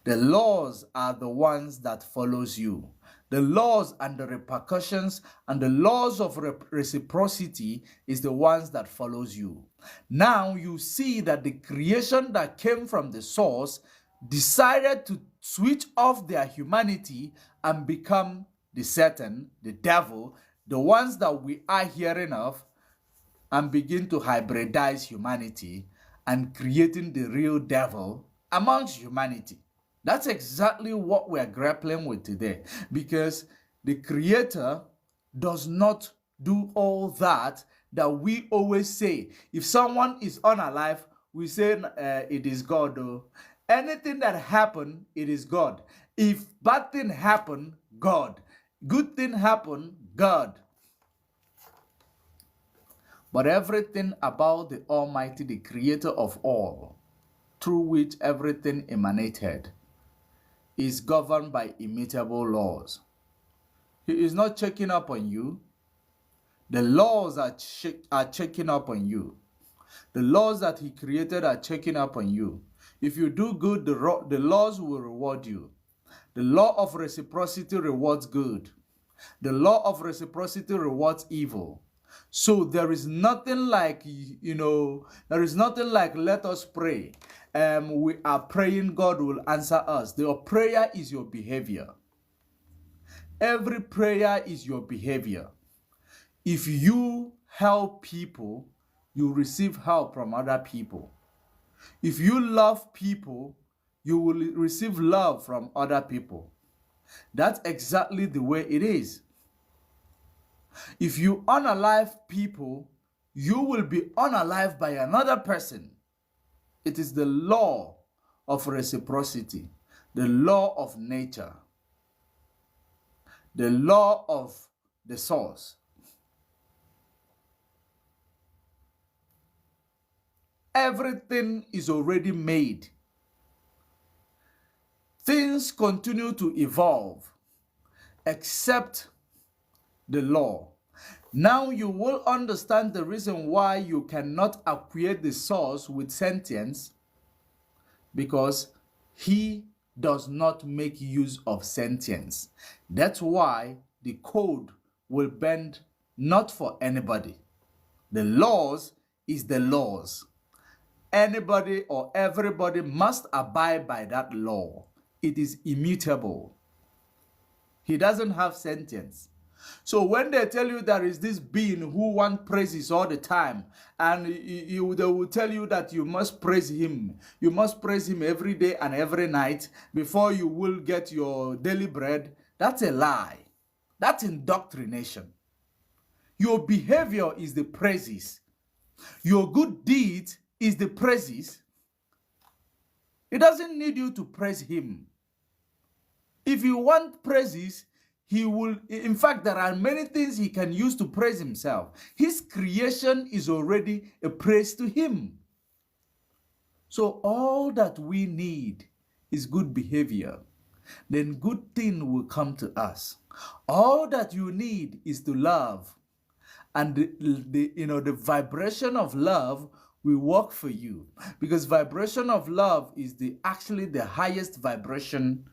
The laws are the ones that follows you. The laws and the repercussions and the laws of reciprocity is the ones that follows you. Now you see that the creation that came from the source decided to switch off their humanity and become the Satan, the devil, the ones that we are hearing of, and begin to hybridize humanity and creating the real devil amongst humanity. That's exactly what we're grappling with today, because the Creator does not do all that we always say. If someone is unalive, we say it is God. Though. Anything that happened, it is God. If bad thing happen, God. Good thing happen, God. But everything about the Almighty, the Creator of all, through which everything emanated, is governed by immutable laws. He is not checking up on you. The laws are checking up on you. The laws that he created are checking up on you. If you do good, the laws will reward you. The law of reciprocity rewards good. The law of reciprocity rewards evil. So there is nothing like, there is nothing like let us pray. We are praying, God will answer us. Your prayer is your behavior. Every prayer is your behavior. If you help people, you receive help from other people. If you love people, you will receive love from other people. That's exactly the way it is. If you unalive people, you will be unalived by another person. It is the law of reciprocity, the law of nature, the law of the source. Everything is already made. Things continue to evolve except the law. Now you will understand the reason why you cannot acquire the source with sentience, because he does not make use of sentience. That's why the code will bend not for anybody. The laws is the laws. Anybody or everybody must abide by that law. It is immutable. He doesn't have sentience. So when they tell you there is this being who wants praises all the time, and they will tell you that you must praise him. You must praise him every day and every night before you will get your daily bread. That's a lie. That's indoctrination. Your behavior is the praises. Your good deed is the praises. He doesn't need you to praise him. If you want praises, he will, in fact, there are many things he can use to praise himself. His creation is already a praise to him. So all that we need is good behavior. Then good thing will come to us. All that you need is to love. And the vibration of love will work for you. Because vibration of love is actually the highest vibration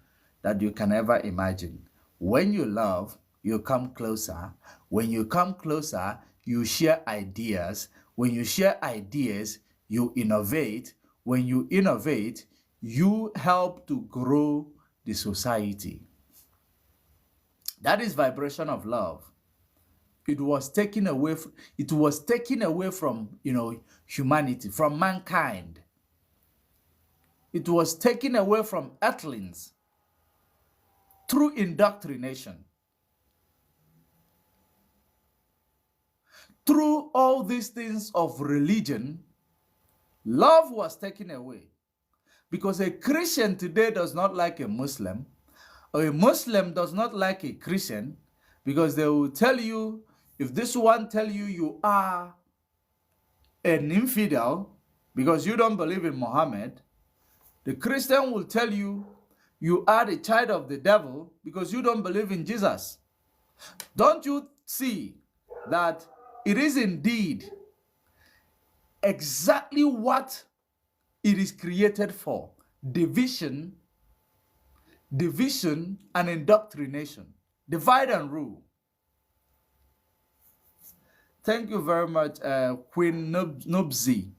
that you can ever imagine. When you love, you come closer. When you come closer, you share ideas. When you share ideas, you innovate. When you innovate, you help to grow the society. That is vibration of love. It was taken away from humanity, from mankind. It was taken away from earthlings through indoctrination. Through all these things of religion, love was taken away. Because a Christian today does not like a Muslim, or a Muslim does not like a Christian, because they will tell you, if this one tell you you are an infidel because you don't believe in Muhammad, the Christian will tell you you are the child of the devil because you don't believe in Jesus. Don't you see that it is indeed exactly what it is created for? Division and indoctrination. Divide and rule. Thank you very much, Queen Nubzi.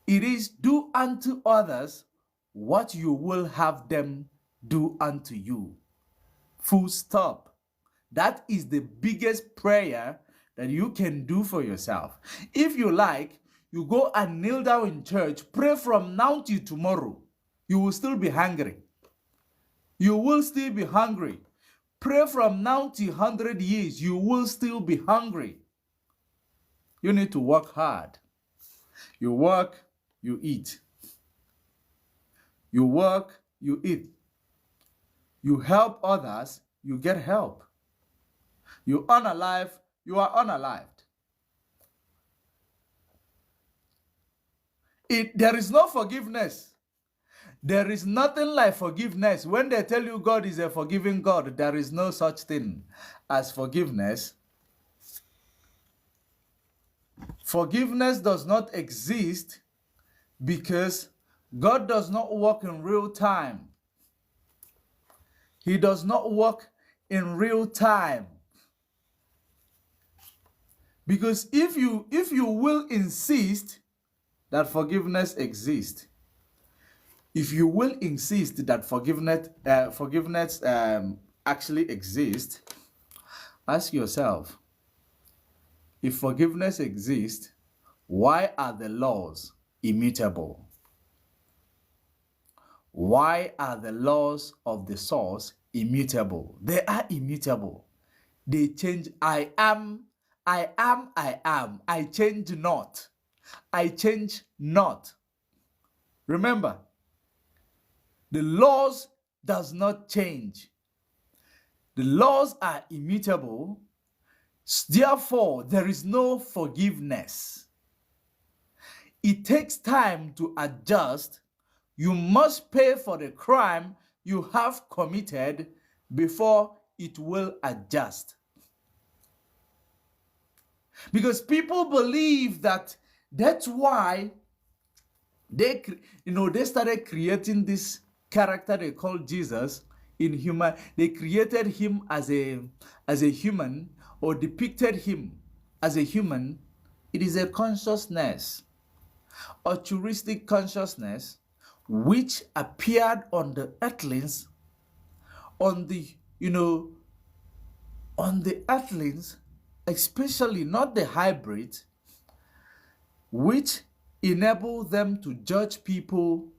It is do unto others what you will have them do unto you. Full stop. That is the biggest prayer that you can do for yourself. If you like, you go and kneel down in church, pray from now till tomorrow. You will still be hungry. You will still be hungry. Pray from now till 100 years. You will still be hungry. You need to work hard. You work, you eat. You work, you eat. You help others, you get help. You unalive, you are unalived. There is no forgiveness. There is nothing like forgiveness. When they tell you God is a forgiving God, there is no such thing as forgiveness. Forgiveness does not exist because God does not work in real time. He does not work in real time. Because if you will insist that forgiveness exists, if you will insist that forgiveness actually exists, ask yourself, if forgiveness exists, why are the laws immutable? Why are the laws of the source immutable? They are immutable. They change. I am. I change not. I change not. Remember, the laws does not change. The laws are immutable. Therefore, there is no forgiveness. It takes time to adjust. You must pay for the crime you have committed before it will adjust. Because people believe that's why they started creating this character they call Jesus in human. They created him as a human, or depicted him as a human. It is a consciousness, a touristic consciousness, which appeared on the earthlings, on the earthlings, especially not the hybrid, which enable them to judge people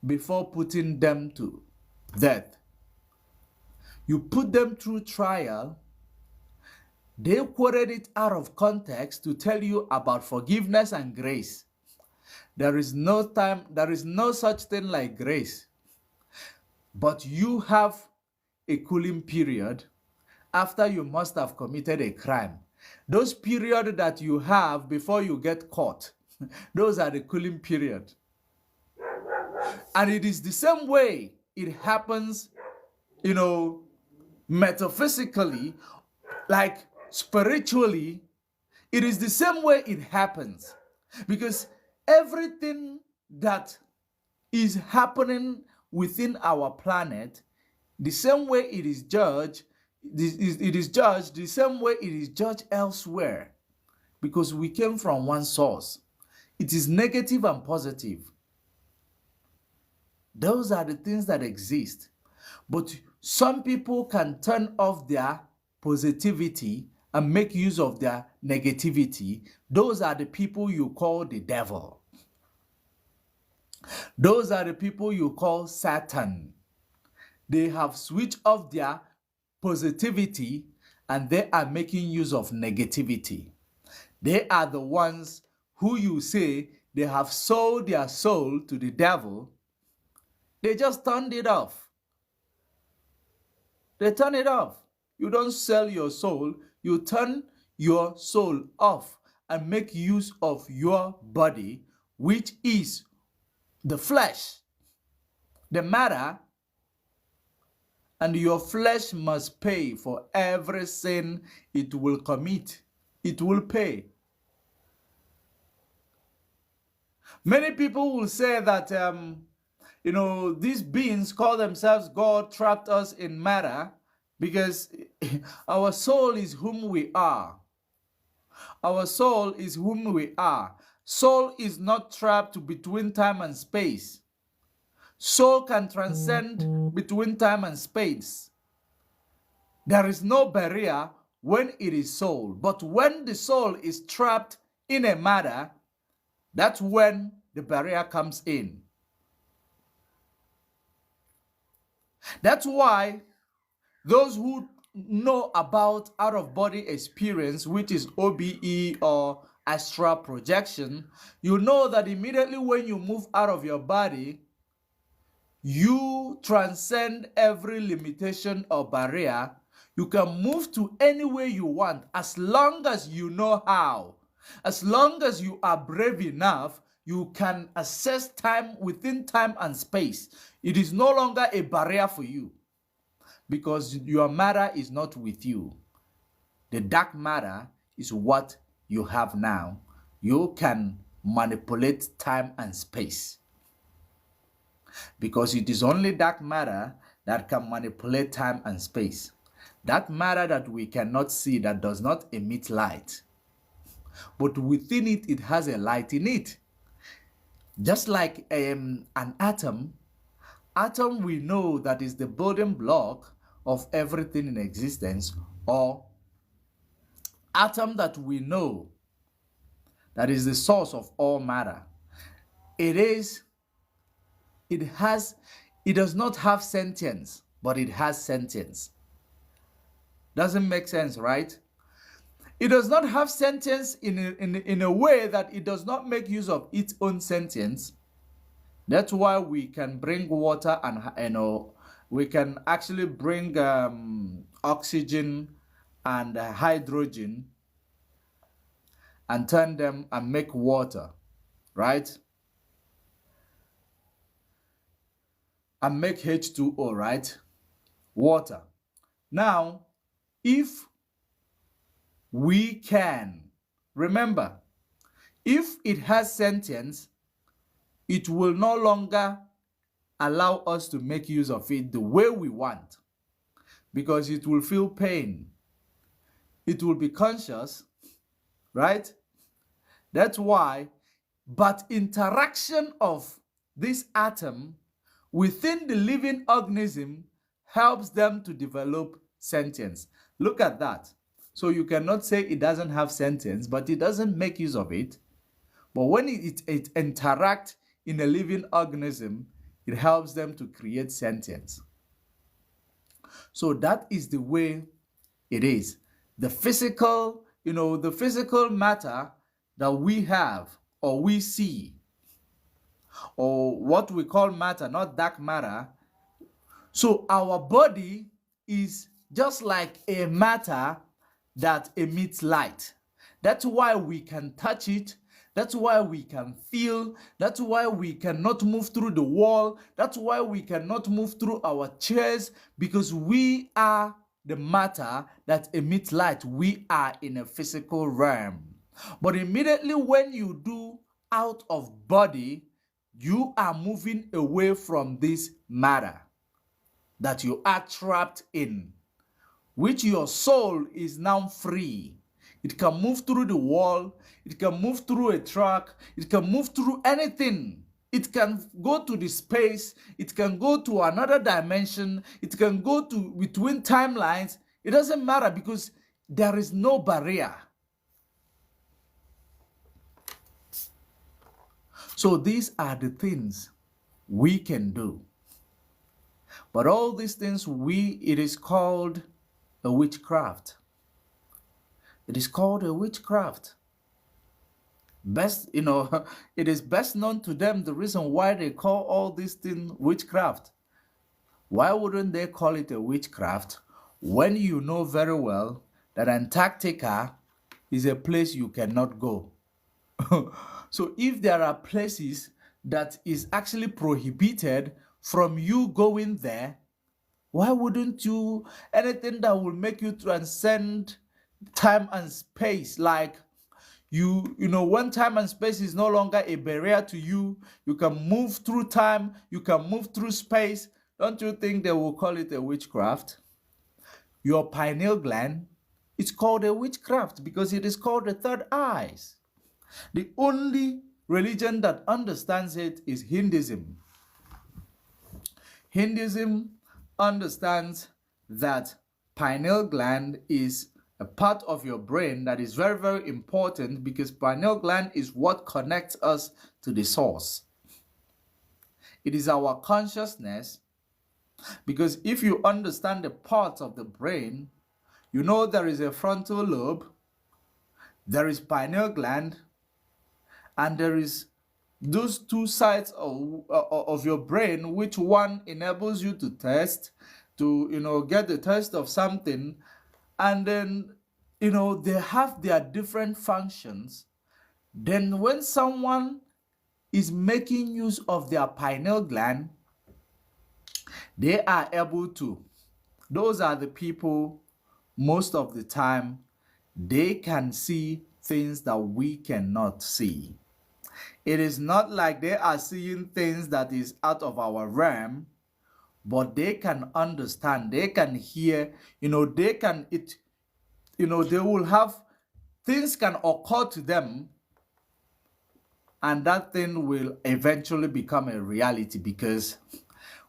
before putting them to death. You put them through trial, They quoted it out of context to tell you about forgiveness and grace. There is no such thing like grace. But you have a cooling period after you must have committed a crime. Those periods that you have before you get caught, those are the cooling period. And it is the same way it happens, metaphysically, like spiritually, it is the same way it happens. Because everything that is happening within our planet, the same way it is judged, the same way it is judged elsewhere. Because we came from one source. It is negative and positive. Those are the things that exist. But some people can turn off their positivity and make use of their negativity. Those are the people you call the devil. Those are the people you call Satan. They have switched off their positivity and they are making use of negativity. They are the ones who you say they have sold their soul to the devil. They just turned it off. They turn it off. You don't sell your soul. You turn your soul off and make use of your body, which is the flesh, the matter, and your flesh must pay for every sin it will commit. It will pay. Many people will say that, these beings call themselves God trapped us in matter because our soul is whom we are. Our soul is whom we are. Soul is not trapped between time and space. Soul can transcend between time and space. There is no barrier when it is soul. But when the soul is trapped in a matter, that's when the barrier comes in. That's why those who know about out-of-body experience, which is OBE or astral projection, you know that immediately when you move out of your body, you transcend every limitation or barrier. You can move to anywhere you want as long as you know how. As long as you are brave enough, you can access time within time and space. It is no longer a barrier for you because your matter is not with you. The dark matter is what you have now. You can manipulate time and space because it is only dark matter that can manipulate time and space. That matter that we cannot see, that does not emit light. But within it, it has a light in it. Just like an atom we know that is the building block of everything in existence, or atom that we know that is the source of all matter. It does not have sentience, but it has sentience. Doesn't make sense, right? It does not have sentience in a way that it does not make use of its own sentience. That's why we can bring water and we can actually bring oxygen and hydrogen and turn them and make water, right? And make H2O, right? Water. Now, if we can, remember, if it has sentience, it will no longer allow us to make use of it the way we want because it will feel pain. It will be conscious, right? That's why, but interaction of this atom within the living organism helps them to develop sentience. Look at that. So you cannot say it doesn't have sentience, but it doesn't make use of it. But when it interacts in a living organism, it helps them to create sentience. So that is the way it is. the physical, the physical matter that we have or we see, or what we call matter, not dark matter. So our body is just like a matter that emits light. That's why we can touch it. That's why we can feel. That's why we cannot move through the wall. That's why we cannot move through our chairs, because we are the matter that emits light. We are in a physical realm. But immediately when you do out of body, you are moving away from this matter that you are trapped in, which your soul is now free. It can move through the wall, it can move through a truck, it can move through anything. It can go to the space, it can go to another dimension, it can go to between timelines. It doesn't matter, because there is no barrier. So these are the things we can do. But all these things, it is called a witchcraft. It is called a witchcraft. It is best known to them the reason why they call all these things witchcraft. Why wouldn't they call it a witchcraft when you know very well that Antarctica is a place you cannot go? So if there are places that is actually prohibited from you going there, why wouldn't you, anything that will make you transcend time and space, like when time and space is no longer a barrier to you, you can move through time, you can move through space. Don't you think they will call it a witchcraft? Your pineal gland, it's called a witchcraft because it is called the third eyes. The only religion that understands it is Hinduism. Hinduism understands that pineal gland is a part of your brain that is very, very important, because pineal gland is what connects us to the source. It is our consciousness, because if you understand the parts of the brain, you know there is a frontal lobe, there is pineal gland, and there is those two sides of your brain, which one enables you to test, to get the test of something, and then they have their different functions. Then when someone is making use of their pineal gland, they are able to, those are the people, most of the time, they can see things that we cannot see. It is not like they are seeing things that is out of our realm, but they can understand, they can hear, they will have, things can occur to them, and that thing will eventually become a reality, because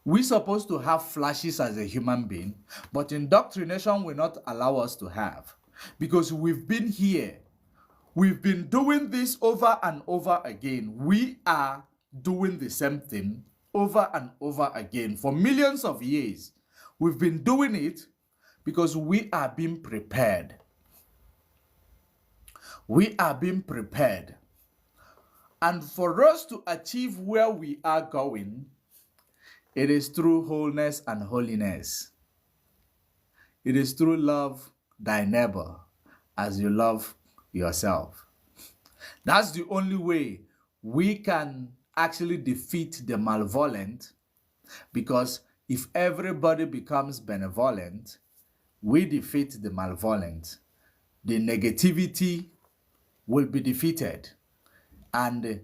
we're supposed to have flashes as a human being, but indoctrination will not allow us to have, because we've been here. We've been doing this over and over again. We are doing the same thing over and over again for millions of years. We've been doing it because we are being prepared. We are being prepared. And for us to achieve where we are going, it is through wholeness and holiness. It is through love thy neighbor as you love yourself. That's the only way we can actually defeat the malevolent, because if everybody becomes benevolent, we defeat the malevolent. The negativity will be defeated, and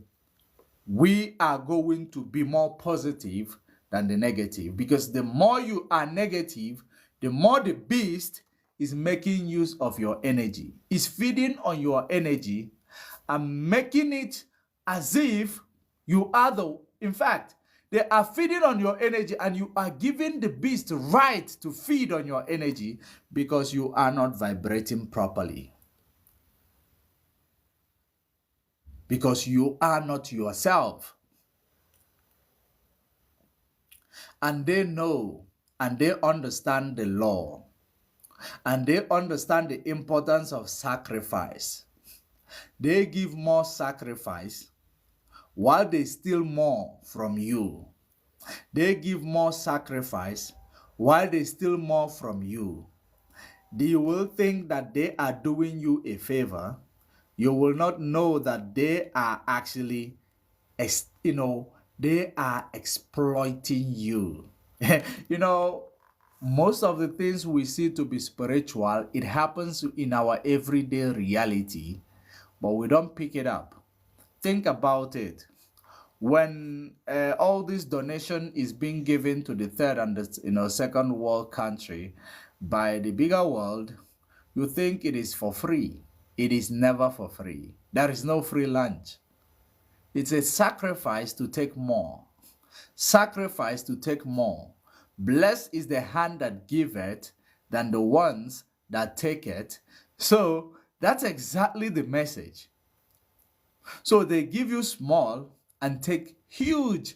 we are going to be more positive than the negative, because the more you are negative, the more the beast is making use of your energy, is feeding on your energy and making it as if you are in fact, they are feeding on your energy, and you are giving the beast right to feed on your energy because you are not vibrating properly. Because you are not yourself. And they know and they understand the law. and they understand the importance of sacrifice. They give more sacrifice while they steal more from you. They give more sacrifice while they steal more from you. You will think that they are doing you a favor. You will not know that they are actually, they are exploiting you. Most of the things we see to be spiritual, it happens in our everyday reality, but we don't pick it up. Think about it. When all this donation is being given to the third and the second world country by the bigger world, you think it is for free. It is never for free. There is no free lunch. It's a sacrifice to take more. Sacrifice to take more. Blessed is the hand that giveth than the ones that take it. So that's exactly the message. So they give you small and take huge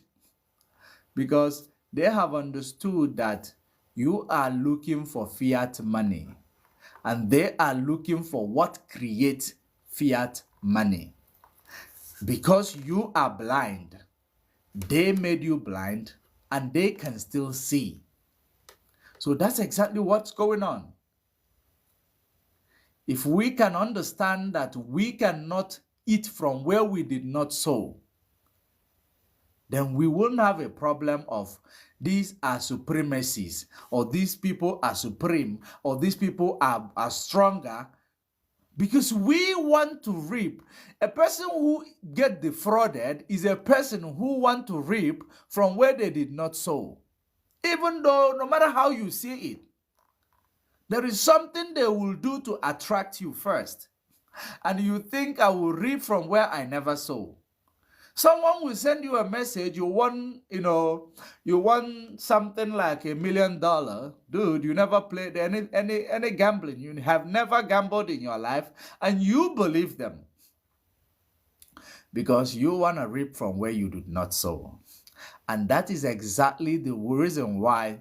because they have understood that you are looking for fiat money and they are looking for what creates fiat money. Because you are blind, they made you blind and they can still see. So that's exactly what's going on. If we can understand that we cannot eat from where we did not sow, then we won't have a problem of these are supremacies, or these people are supreme, or these people are stronger, because we want to reap. A person who get defrauded is a person who want to reap from where they did not sow. Even though, no matter how you see it, there is something they will do to attract you first. And you think I will reap from where I never sow. Someone will send you a message, you want something like $1 million. Dude, you never played any gambling. You have never gambled in your life, and you believe them. Because you want to reap from where you did not sow. And that is exactly the reason why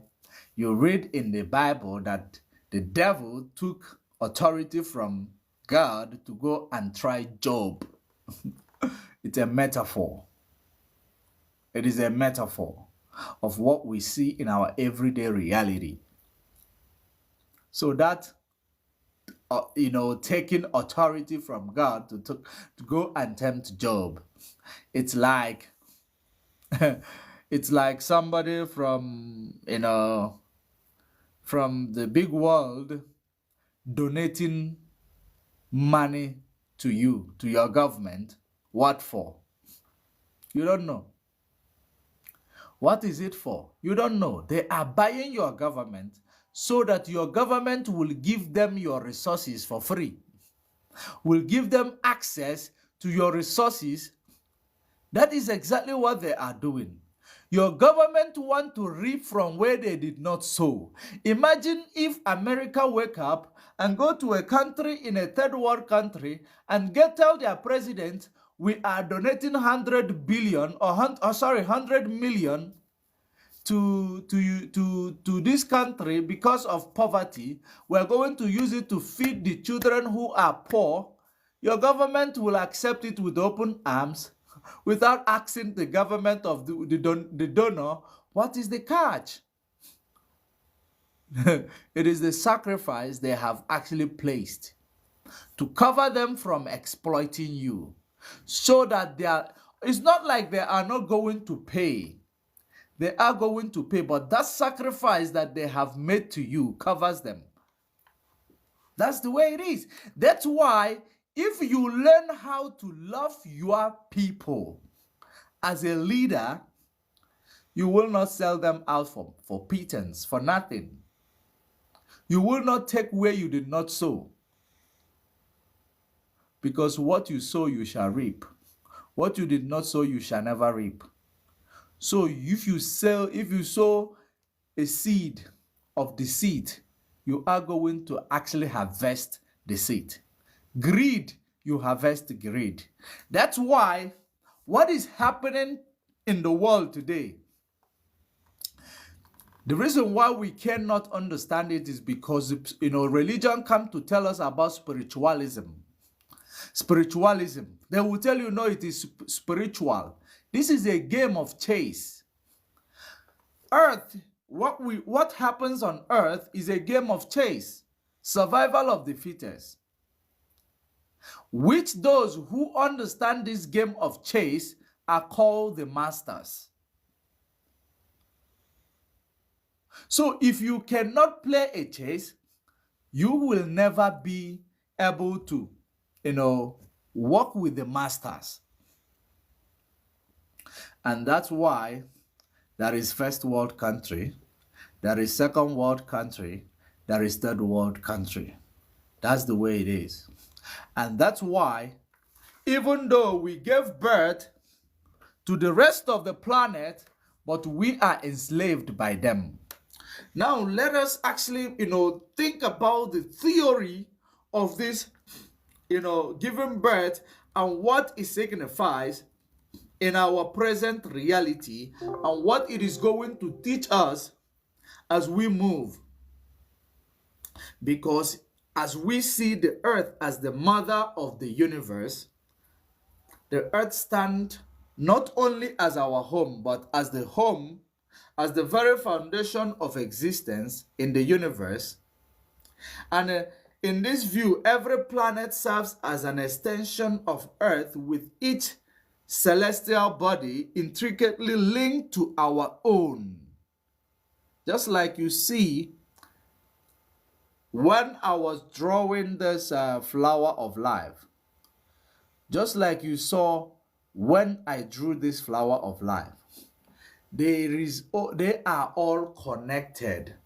you read in the Bible that the devil took authority from God to go and try Job. It's a metaphor. It is a metaphor of what we see in our everyday reality. So that, taking authority from God to go and tempt Job, it's like, it's like somebody from the big world donating money to you, to your government. What for? You don't know. What is it for? You don't know. They are buying your government so that your government will give them your resources for free. Will give them access to your resources. That is exactly what they are doing. Your government want to reap from where they did not sow. Imagine if America wake up and go to a country in a third world country and tell their president, we are donating 100 million to this country because of poverty. We're going to use it to feed the children who are poor. Your government will accept it with open arms without asking the government of the donor, what is the catch? It is the sacrifice they have actually placed to cover them from exploiting you. So that it's not like they are not going to pay. They are going to pay, but that sacrifice that they have made to you covers them. That's the way it is. That's why if you learn how to love your people as a leader, you will not sell them out for pittance, for nothing. You will not take where you did not sow. Because what you sow, you shall reap. What you did not sow, you shall never reap. So if you sow a seed of deceit, you are going to actually harvest deceit. Greed, you harvest greed. That's why what is happening in the world today, The reason why we cannot understand it is because, religion comes to tell us about spiritualism. Spiritualism. They will tell you, no, it is spiritual. This is a game of chase. Earth, what happens on earth is a game of chase. Survival of the fittest. Which those who understand this game of chase are called the masters. So if you cannot play a chess, you will never be able to, work with the masters. And that's why there is first world country, there is second world country, there is third world country. That's the way it is. And that's why, even though we gave birth to the rest of the planet, but we are enslaved by them. Now, let us actually, think about the theory of this, giving birth and what it signifies in our present reality and what it is going to teach us as we move. Because as we see the earth as the mother of the universe, the earth stands not only as our home, but as the home, as the very foundation of existence in the universe. And in this view, every planet serves as an extension of Earth, with each celestial body intricately linked to our own. Just like you see when I was drawing this flower of life, just like you saw when I drew this flower of life, they are all connected.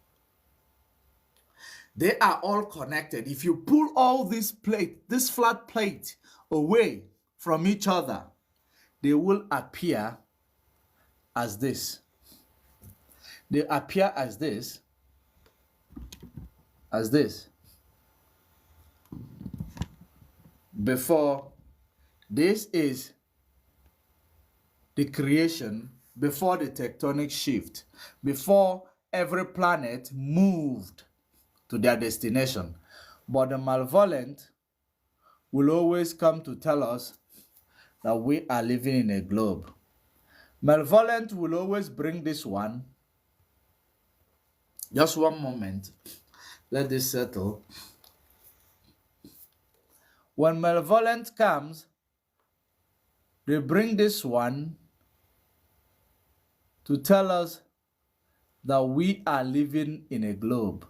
They are all connected. If you pull all this flat plate away from each other, they will appear as this. They appear as this. Before, this is the creation, before the tectonic shift, before every planet moved to their destination. But the malevolent will always come to tell us that we are living in a globe. Malevolent will always bring this one. Just one moment. Let this settle. When malevolent comes, they bring this one to tell us that we are living in a globe.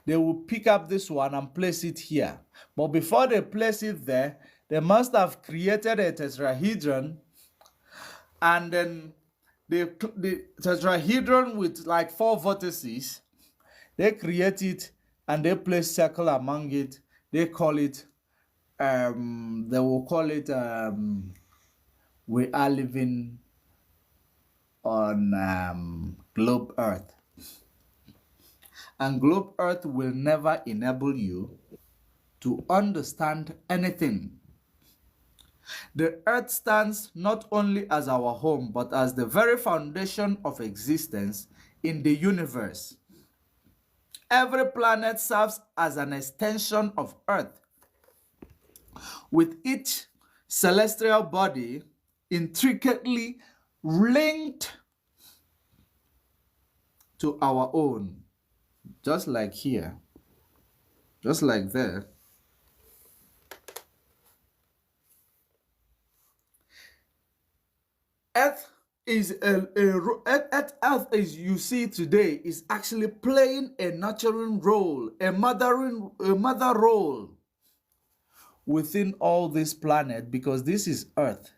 They will pick up this one and place it here. But before they place it there, they must have created a tetrahedron, and then the tetrahedron with like 4 vertices, they create it and they place circle among it. They call it, we are living on globe Earth. And globe Earth will never enable you to understand anything. The earth stands not only as our home, but as the very foundation of existence in the universe. Every planet serves as an extension of Earth, with each celestial body intricately linked to our own. Just like here, just like there. Earth is Earth, as you see today, is actually playing a nurturing role, a mother role within all this planet, because this is Earth.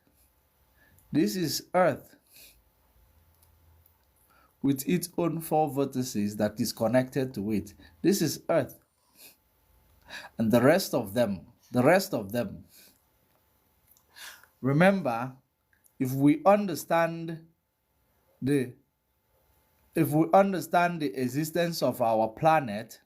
This is Earth with its own 4 vertices that is connected to it. This is Earth. And the rest of them. Remember, if we understand the existence of our planet,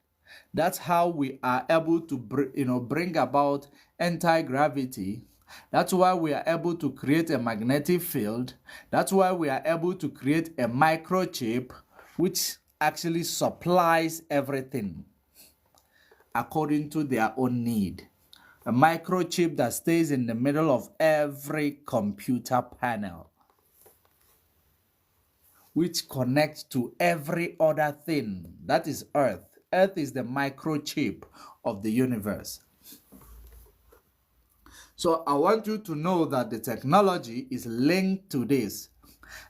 that's how we are able to bring about anti-gravity That's why we are able to create a magnetic field. That's why we are able to create a microchip which actually supplies everything according to their own need. A microchip that stays in the middle of every computer panel, which connects to every other thing. That is Earth. Earth is the microchip of the universe. So I want you to know that the technology is linked to this.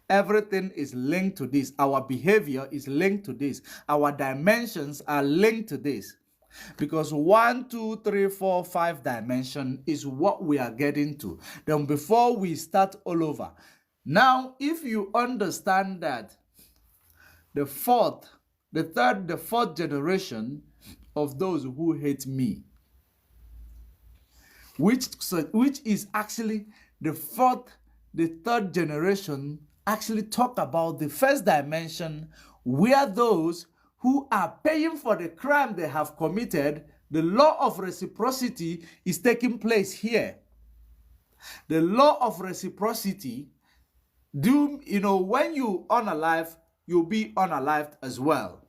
Everything is linked to this. Our behavior is linked to this. Our dimensions are linked to this. Because 1, 2, 3, 4, 5 dimension is what we are getting to. Then before we start all over. Now, if you understand that the fourth generation of those who hate me, which is actually the third generation, actually talk about the first dimension, where those who are paying for the crime they have committed, the law of reciprocity is taking place here. The law of reciprocity, when you unalive, you'll be unalived as well.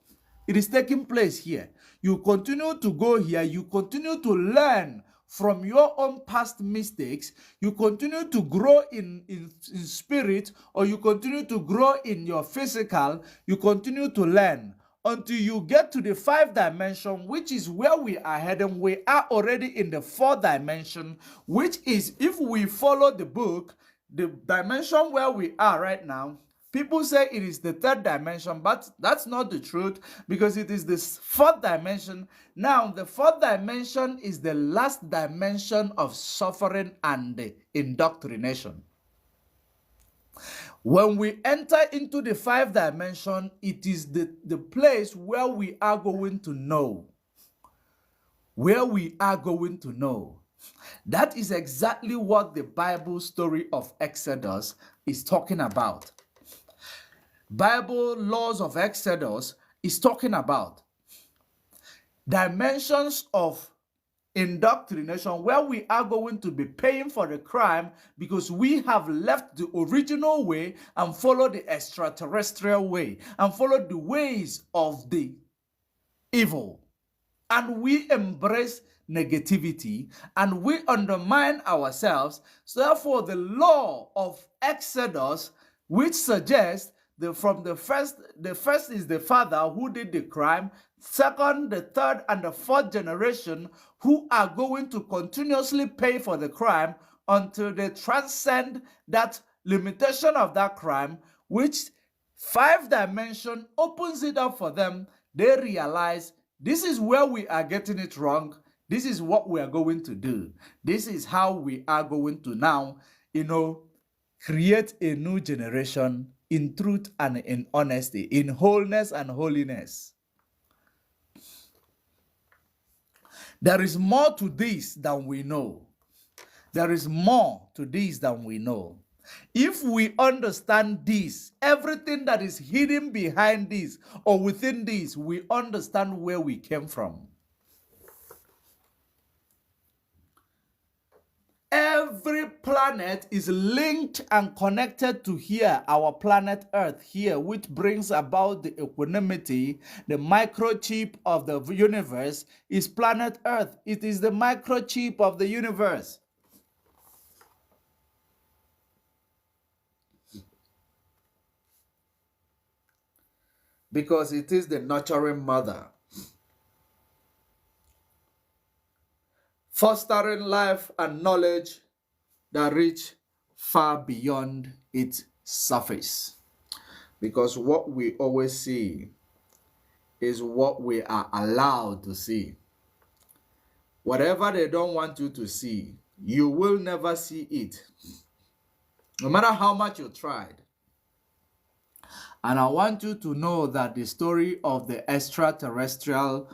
It is taking place here. You continue to go here, you continue to learn from your own past mistakes, you continue to grow in spirit, or you continue to grow in your physical, you continue to learn until you get to the 5th dimension, which is where we are heading. We are already in the 4th dimension, which is, if we follow the book, the dimension where we are right now, people say it is the 3rd dimension, but that's not the truth, because it is the 4th dimension. Now, the 4th dimension is the last dimension of suffering and indoctrination. When we enter into the 5th dimension, it is the place where we are going to know. Where we are going to know. That is exactly what the Bible story of Exodus is talking about. Bible laws of Exodus is talking about dimensions of indoctrination, where we are going to be paying for the crime because we have left the original way and followed the extraterrestrial way and followed the ways of the evil. And we embrace negativity and we undermine ourselves. So therefore, the law of Exodus, which suggests the first is the father who did the crime, second, the third, and the 4th generation who are going to continuously pay for the crime until they transcend that limitation of that crime, which 5th dimension opens it up for them. They realize this is where we are getting it wrong. This is what we are going to do. This is how we are going to now, create a new generation in truth and in honesty, in wholeness and holiness. There is more to this than we know. There is more to this than we know. If we understand this, everything that is hidden behind this or within this, we understand where we came from. Every planet is linked and connected to here, our planet Earth here, which brings about the equanimity. The microchip of the universe is planet Earth. It is the microchip of the universe. Because it is the nurturing mother, fostering life and knowledge that reach far beyond its surface. Because what we always see is what we are allowed to see. Whatever they don't want you to see, you will never see it, no matter how much you tried. And I want you to know that the story of the extraterrestrial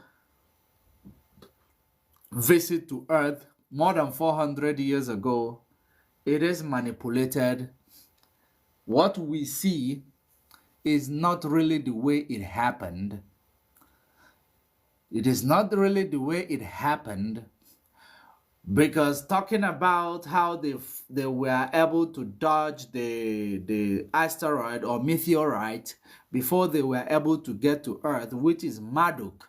visit to Earth more than 400 years ago, it is manipulated. What we see is not really the way it happened. It is not really the way it happened, Because talking about how they were able to dodge the asteroid or meteorite before they were able to get to Earth, which is Marduk.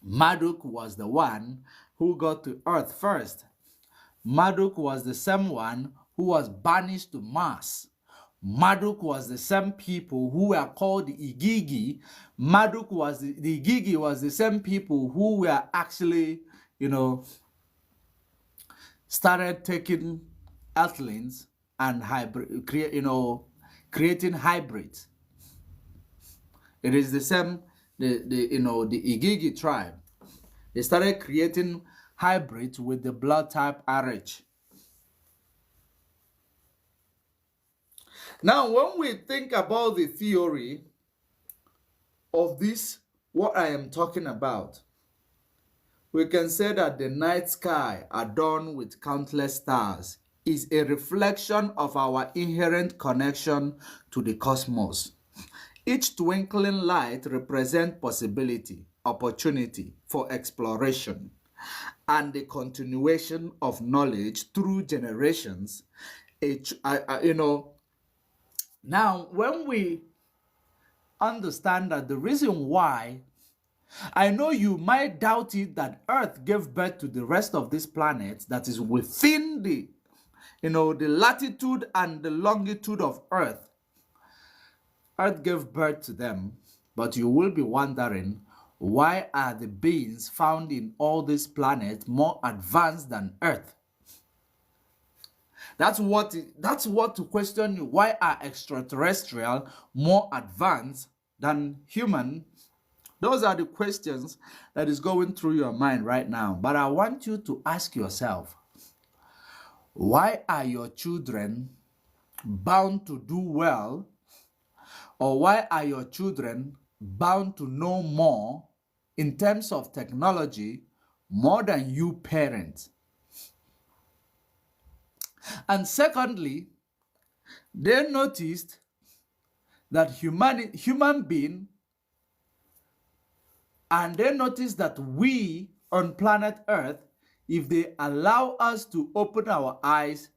Marduk was the one who got to Earth first. Marduk was the same one who was banished to Mars. Marduk was the same people who were called the Igigi. Marduk was the Igigi was the same people who were actually, started taking earthlings and creating hybrids. It is the same, the Igigi tribe. They started creating hybrids with the blood type RH. Now, when we think about the theory of this, what I am talking about, we can say that the night sky adorned with countless stars is a reflection of our inherent connection to the cosmos. Each twinkling light represents possibility, opportunity for exploration, and the continuation of knowledge through generations. Now, when we understand that the reason why, I know you might doubt it, that Earth gave birth to the rest of this planet that is within the latitude and the longitude of Earth. Earth gave birth to them, but you will be wondering, why are the beings found in all these planets more advanced than Earth? That's what to question you. Why are extraterrestrial more advanced than human? Those are the questions that is going through your mind right now. But I want you to ask yourself, why are your children bound to do well? Or why are your children bound to know more in terms of technology more than you parents? And secondly, they noticed that human being, and they noticed that we on planet Earth, if they allow us to open our eyes,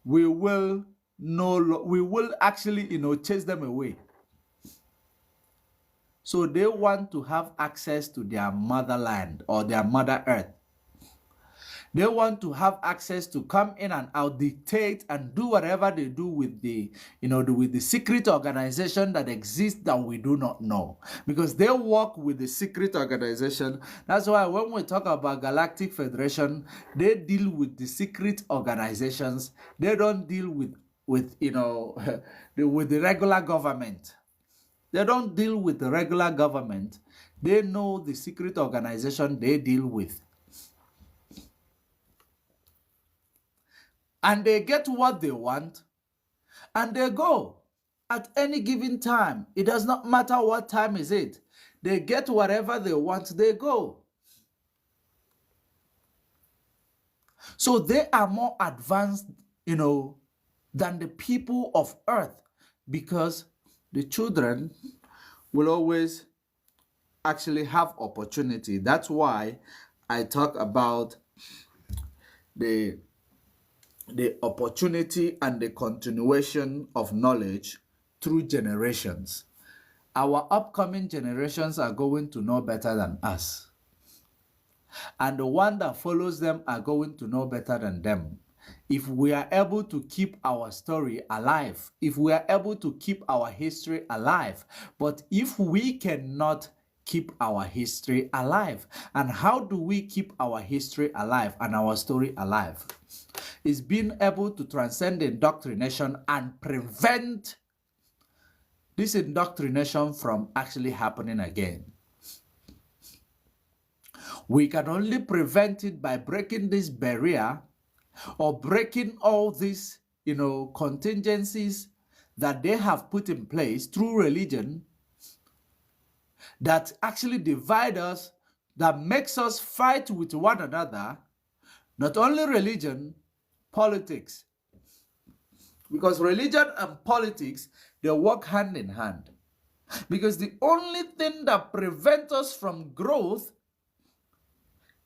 we will actually chase them away. So they want to have access to their motherland or their mother Earth. They want to have access to come in and out, dictate and do whatever they do with the secret organization that exists that we do not know. Because they work with the secret organization. That's why when we talk about Galactic Federation, they deal with the secret organizations. They don't deal with the regular government. They don't deal with the regular government. They know the secret organization they deal with. And they get what they want, and they go at any given time. It does not matter what time is it. They get whatever they want, they go. So they are more advanced, than the people of Earth, because the children will always actually have opportunity. That's why I talk about the opportunity and the continuation of knowledge through generations. Our upcoming generations are going to know better than us. And the one that follows them are going to know better than them. If we are able to keep our story alive, if we are able to keep our history alive, but if we cannot keep our history alive, and how do we keep our history alive and our story alive? Is being able to transcend indoctrination and prevent this indoctrination from actually happening again. We can only prevent it by breaking this barrier, or breaking all these, contingencies that they have put in place through religion that actually divide us, that makes us fight with one another. Not only religion, politics. Because religion and politics, they work hand in hand. Because the only thing that prevents us from growth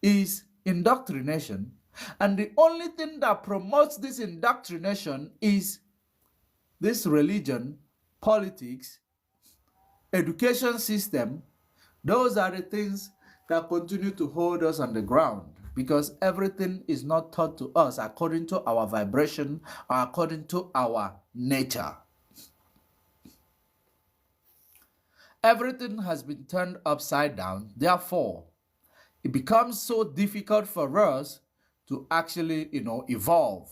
is indoctrination, and the only thing that promotes this indoctrination is this religion, politics, education system. Those are the things that continue to hold us on the ground, because everything is not taught to us according to our vibration or according to our nature. Everything has been turned upside down. Therefore, it becomes so difficult for us to actually, evolve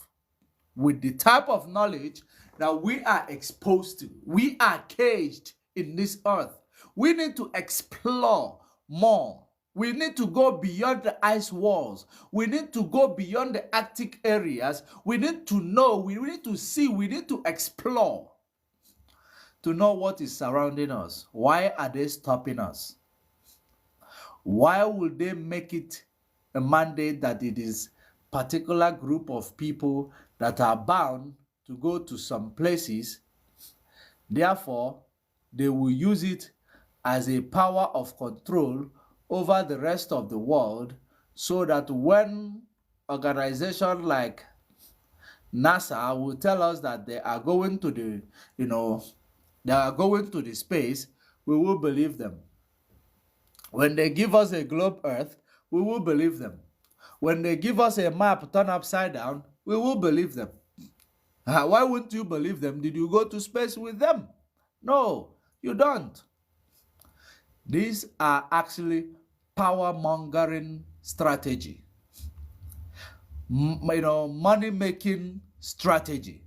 with the type of knowledge that we are exposed to. We are caged in this earth. We need to explore more. We need to go beyond the ice walls. We need to go beyond the Arctic areas. We need to know, we need to see, we need to explore to know what is surrounding us. Why are they stopping us? Why would they make it a mandate that it is a particular group of people that are bound to go to some places? Therefore, they will use it as a power of control over the rest of the world, so that when organizations like NASA will tell us that they are going to the space, we will believe them. When they give us a globe Earth, we will believe them. When they give us a map turned upside down, we will believe them. Why wouldn't you believe them? Did you go to space with them? No, you don't. These are actually power-mongering strategy. Money-making strategy.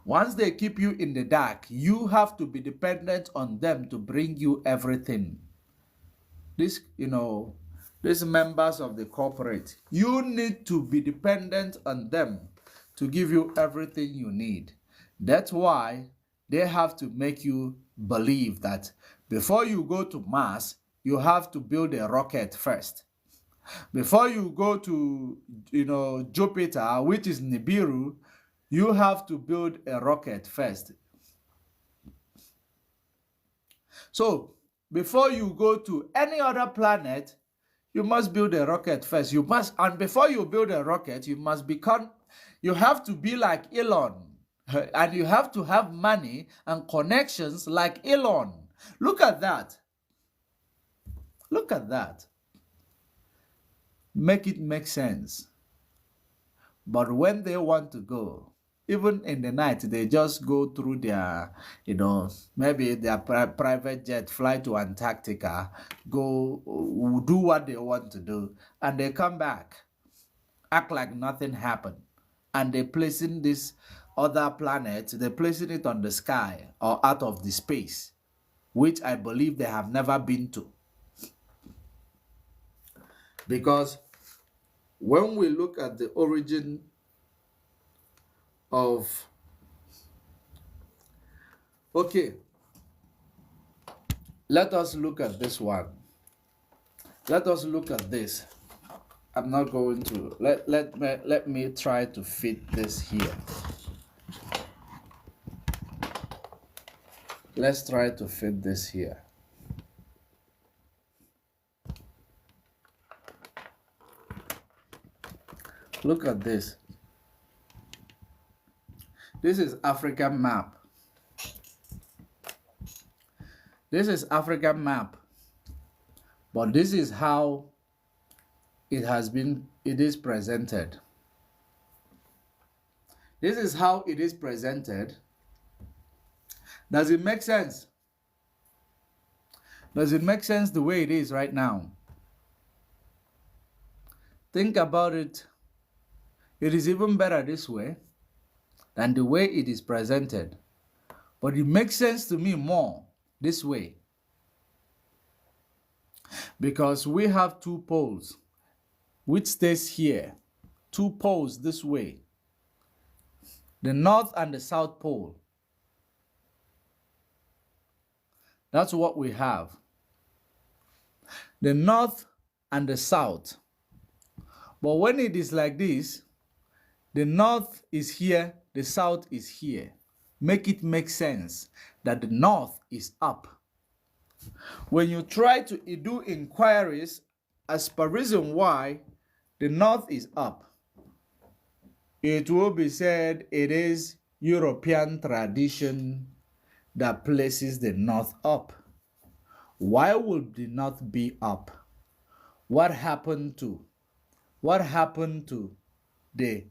Once they keep you in the dark, you have to be dependent on them to bring you everything. These members of the corporate, you need to be dependent on them to give you everything you need. That's why they have to make you believe that before you go to Mars, you have to build a rocket first. Before you go to, Jupiter, which is Nibiru, you have to build a rocket first. So, before you go to any other planet, you must build a rocket first. And before you build a rocket, you have to be like Elon. And you have to have money and connections like Elon. Look at that. Look at that. Make it make sense. But when they want to go, even in the night, they just go through their, maybe their private jet, fly to Antarctica, go do what they want to do, and they come back, act like nothing happened. And they're placing this other planet, they're placing it on the sky or out of the space, which I believe they have never been to. Because when we look at the origin of, let us look at this one. Let us look at this. I'm not going to, let me try to fit this here. Let's try to fit this here. Look at this. This is African map. This is African map. But this is how it is presented. This is how it is presented. Does it make sense? Does it make sense the way it is right now? Think about it. It is even better this way than the way it is presented. But it makes sense to me more this way. Because we have two poles, which stays here. Two poles this way. The North and the South Pole. That's what we have. The North and the South. But when it is like this, the North is here, the South is here. Make it make sense that the North is up. When you try to do inquiries as per reason why The north is up. It will be said it is European tradition that places the north up. Why would the north be up? What happened to the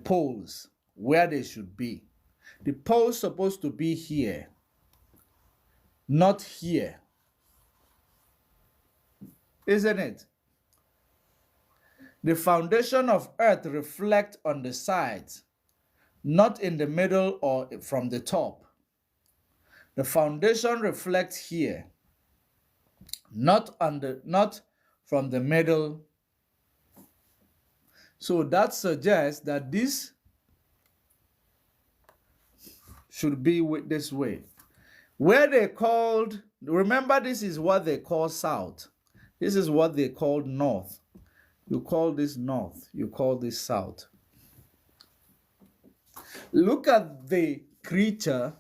poles where they should be? The poles supposed to be here, not here. Isn't it? The foundation of earth reflects on the sides, not in the middle or from the top. The foundation reflects here, not from the middle. So that suggests that this should be this way. Where they called, remember, this is what they call south. This is what they called north. You call this north, you call this south. Look at the creature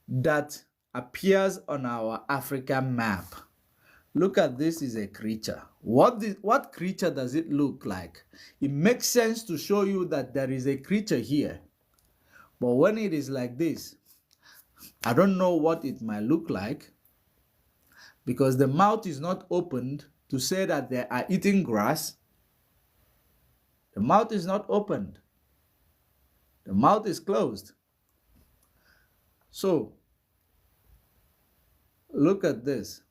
that appears on our African map. Look at this is a creature. What creature does it look like? It makes sense to show you that there is a creature here. But when it is like this, I don't know what it might look like, because the mouth is not opened to say that they are eating grass. The mouth is not opened. The mouth is closed. So, look at this.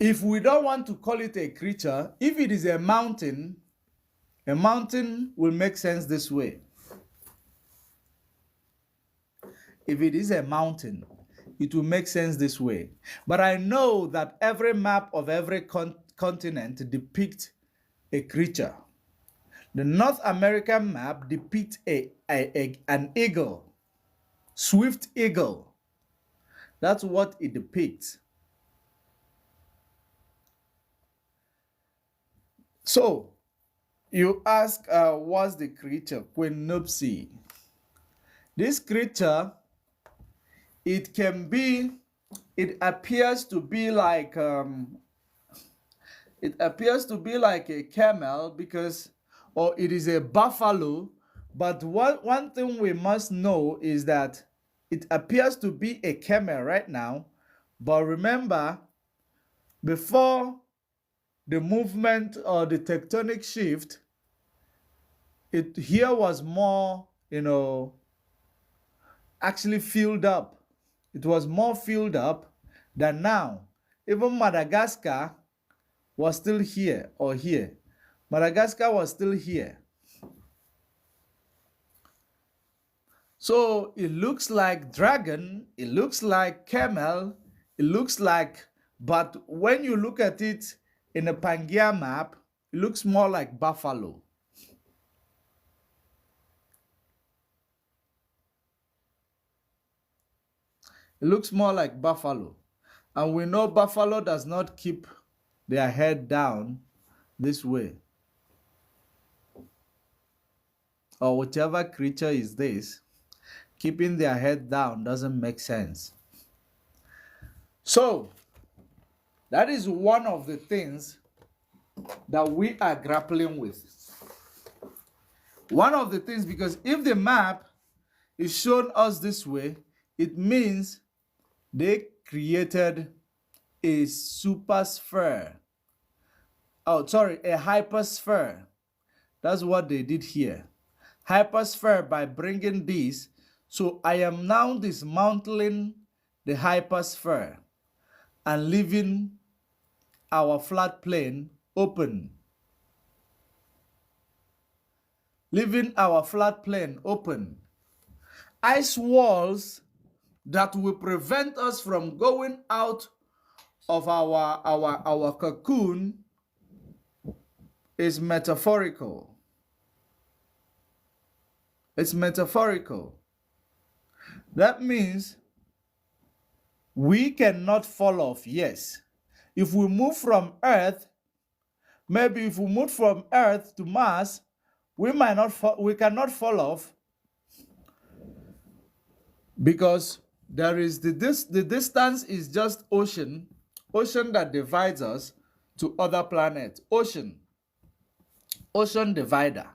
If we don't want to call it a creature, if it is a mountain will make sense this way. If it is a mountain, it will make sense this way. But I know that every map of every continent depicts a creature. The North American map depicts an eagle, swift eagle. That's what it depicts. So, you ask, what's the creature? Quinopsy. This creature, it appears to be like a camel, or it is a buffalo. But one thing we must know is that it appears to be a camel right now. But remember, before the movement or the tectonic shift, it here was more, actually filled up. It was more filled up than now. Even Madagascar was still here or here. Madagascar was still here. So it looks like dragon, it looks like camel, it looks like, but when you look at it in a Pangaea map, it looks more like buffalo. It looks more like buffalo. And we know buffalo does not keep their head down this way. Or whichever creature is this, keeping their head down doesn't make sense. So, that is one of the things that we are grappling with. One of the things, because if the map is shown us this way, it means they created a supersphere. Oh, sorry, a hypersphere. That's what they did here. Hypersphere by bringing this. So I am now dismantling the hypersphere and leaving our flat plane open. Leaving our flat plane open. Ice walls that will prevent us from going out of our cocoon is metaphorical. It's metaphorical. That means we cannot fall off, yes. If we move from Earth, maybe if we move from Earth to Mars, we cannot fall off. because there is the distance is just ocean that divides us to other planets. Ocean divider.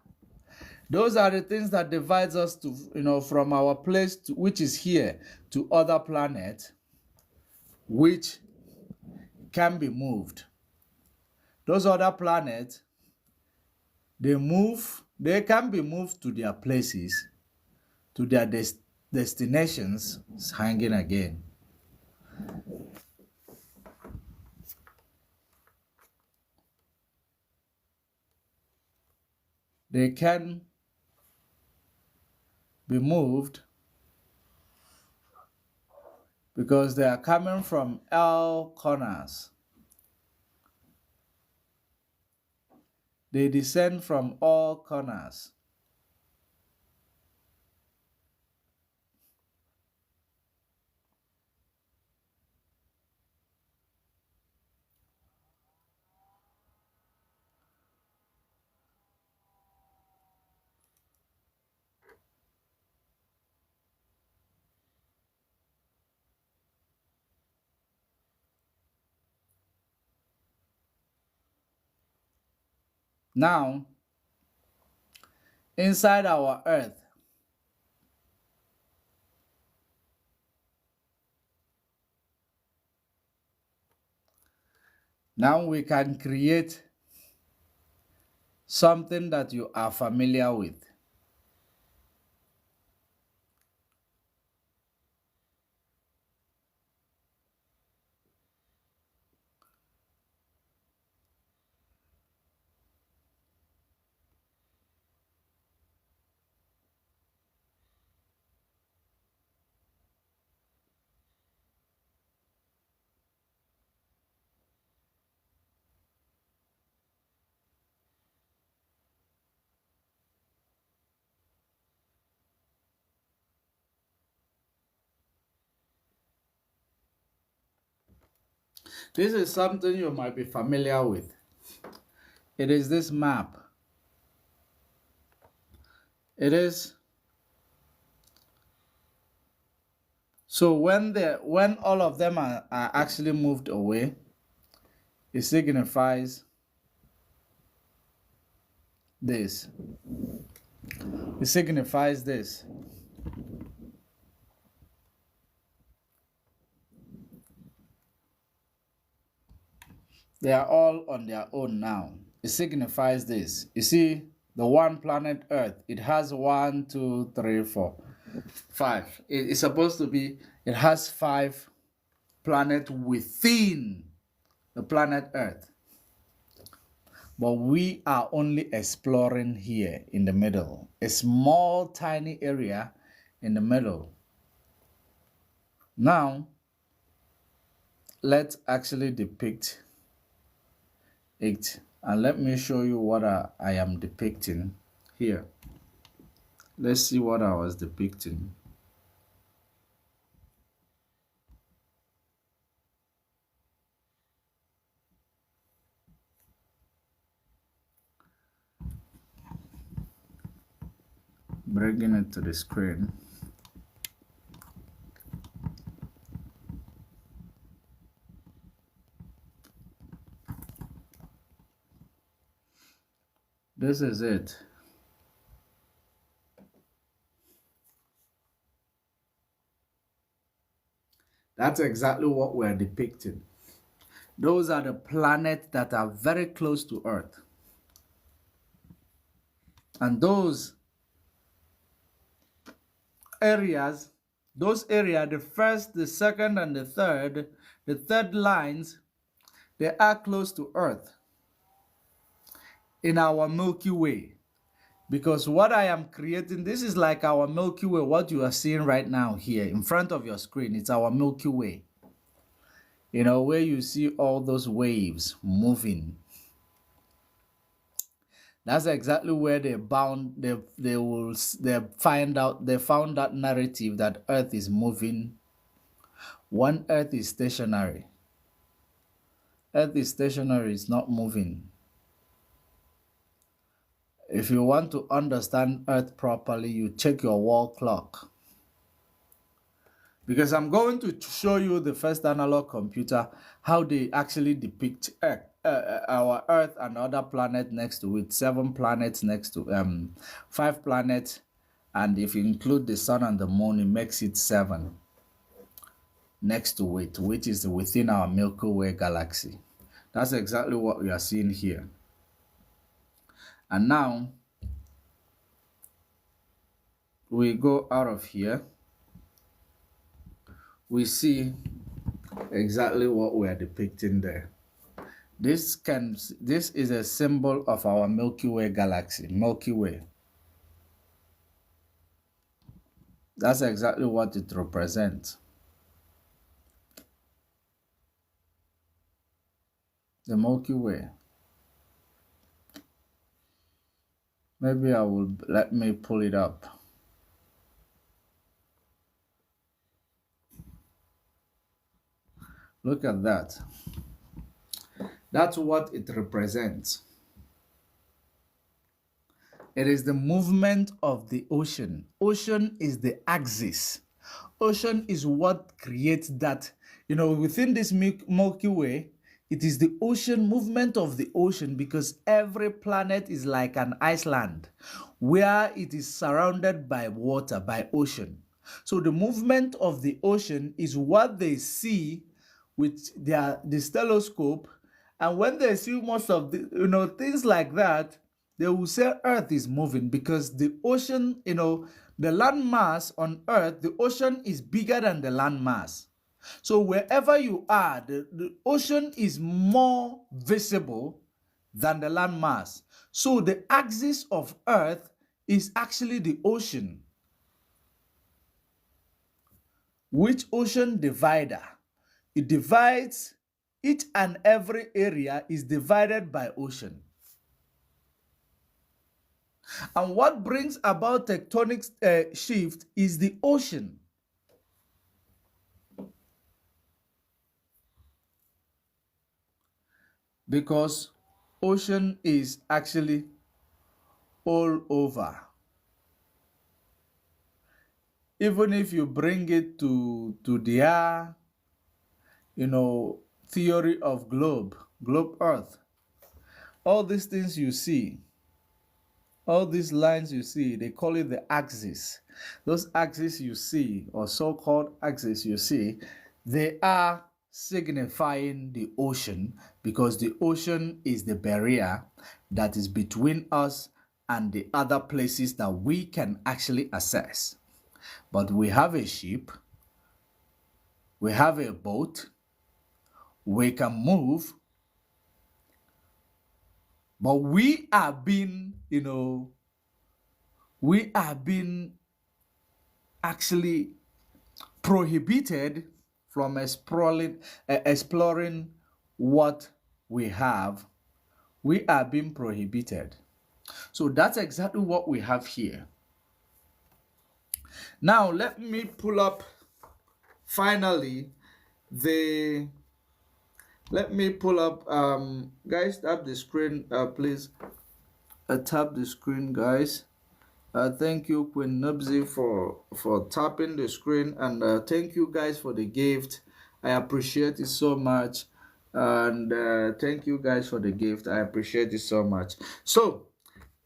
Those are the things that divides us to, from our place to, which is here, to other planets, which can be moved. Those other planets, they can be moved to their places, to their destinations. It's hanging again. They can be moved because they are coming from all corners. They descend from all corners. Now, inside our earth, now we can create something that you are familiar with. This is something you might be familiar with. It is this map. It is. So when all of them are actually moved away, it signifies this. It signifies this. They are all on their own now. It signifies this. You see, the one planet Earth, it has 1, 2, 3, 4, 5. It's supposed to be, it has 5 planets within the planet Earth. But we are only exploring here in the middle, a small, tiny area in the middle. Now, let's actually depict it, and let me show you what I am depicting here. Let's see what I was depicting. Bringing it to the screen. This is it. That's exactly what we're depicting. Those are the planets that are very close to Earth. And those areas, the first, the second, and the third lines, they are close to Earth in our Milky Way. Because what I am creating, this is like our Milky Way, what you are seeing right now here in front of your screen. It's our Milky Way. Where you see all those waves moving. That's exactly where they found that narrative that Earth is moving. One Earth is stationary. Earth is stationary, it's not moving. If you want to understand Earth properly, you check your wall clock. because I'm going to show you the first analog computer, how they actually depict Earth, our Earth and other planets next to it, 7 planets next to 5 planets, and if you include the sun and the moon, it makes it 7 next to it, which is within our Milky Way galaxy. That's exactly what we are seeing here. And now we go out of here, we see exactly what we are depicting there. This is a symbol of our Milky Way galaxy, Milky Way. That's exactly what it represents. The Milky Way. Maybe let me pull it up. Look at that. That's what it represents. It is the movement of the ocean. Ocean is the axis. Ocean is what creates that, within this Milky Way, it is the ocean, movement of the ocean, because every planet is like an island where it is surrounded by water, by ocean. So the movement of the ocean is what they see with the telescope, and when they see most of the things like that, they will say Earth is moving, because the ocean, the land mass on Earth, the ocean is bigger than the land mass. So wherever you are, the ocean is more visible than the land mass. So the axis of Earth is actually the ocean. Which ocean divider? It divides, each and every area is divided by ocean. And what brings about tectonic shift is the ocean. Because ocean is actually all over. Even if you bring it to their, theory of globe Earth, all these things you see, all these lines you see, they call it the axis. Those axes you see, or so-called axis you see, they are signifying the ocean, because the ocean is the barrier that is between us and the other places that we can actually access. But we have a ship, we have a boat, we can move, but we are being, actually prohibited from exploring what we have. We are being prohibited. So that's exactly what we have here. Now let me pull up finally guys, tap the screen, please. Tap the screen, guys. Thank you, Queen Nubsy, for tapping the screen, and thank you guys for the gift. I appreciate it so much, and thank you guys for the gift. I appreciate it so much. So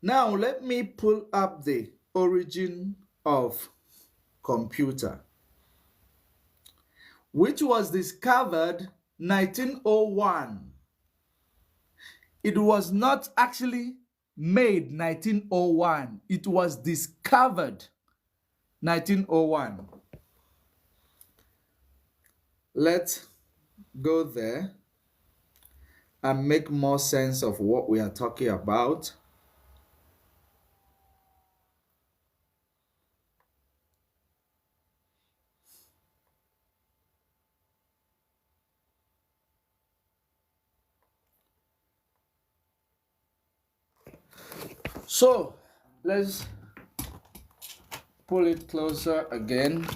now let me pull up the origin of computer, which was discovered 1901. It was not actually made 1901. It was discovered 1901. Let's go there and make more sense of what we are talking about. So let's pull it closer again.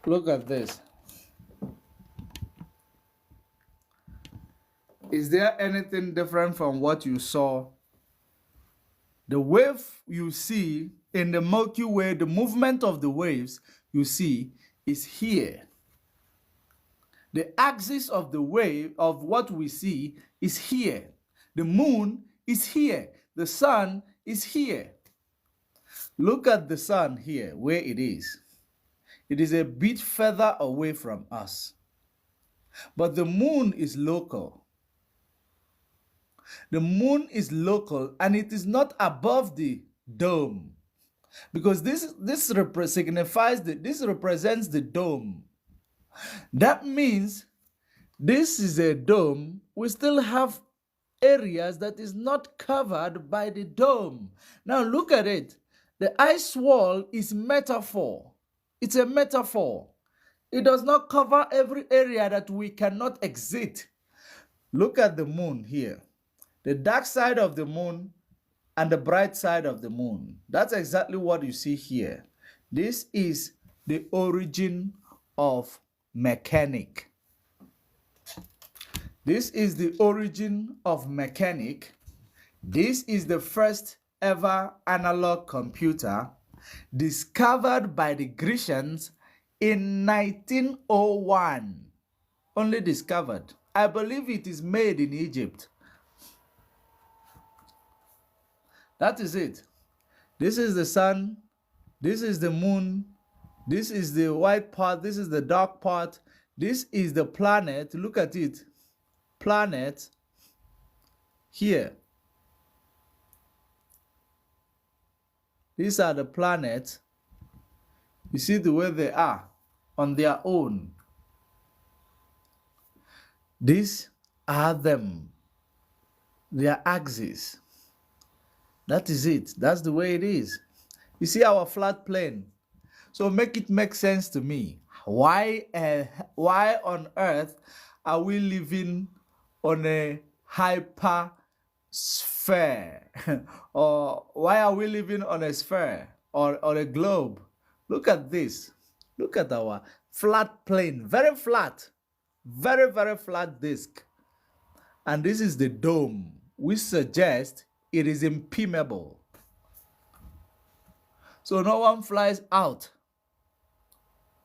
Look at this. Is there anything different from what you saw The wave you see in the Milky Way, the movement of the waves you see is here. The axis of the wave of what we see is here. The moon is here. The sun is here. Look at the sun here, where it is. It is a bit further away from us. But the moon is local. The moon is local and it is not above the dome. Because this represents the dome. That means this is a dome. We still have areas that is not covered by the dome. Now look at it. The ice wall is metaphor. It's a metaphor. It does not cover every area that we cannot exit. Look at the moon here. The dark side of the moon and the bright side of the moon. That's exactly what you see here. This is the origin of mechanic. This is the origin of mechanic. This is the first ever analog computer discovered by the Grecians in 1901. Only discovered. I believe it is made in Egypt. That is it. This is the sun. This is the moon. This is the white part. This is the dark part. This is the planet. Look at it. Planet here. These are the planets. You see the way they are on their own. These are them. Their axes. That is it. That's the way it is. You see our flat plane. So make it make sense to me. Why on earth are we living on a hypersphere? Or why are we living on a sphere or a globe? Look at this. Look at our flat plane. Very flat. Very, very flat disk. And this is the dome, which suggests it is impermeable. So no one flies out.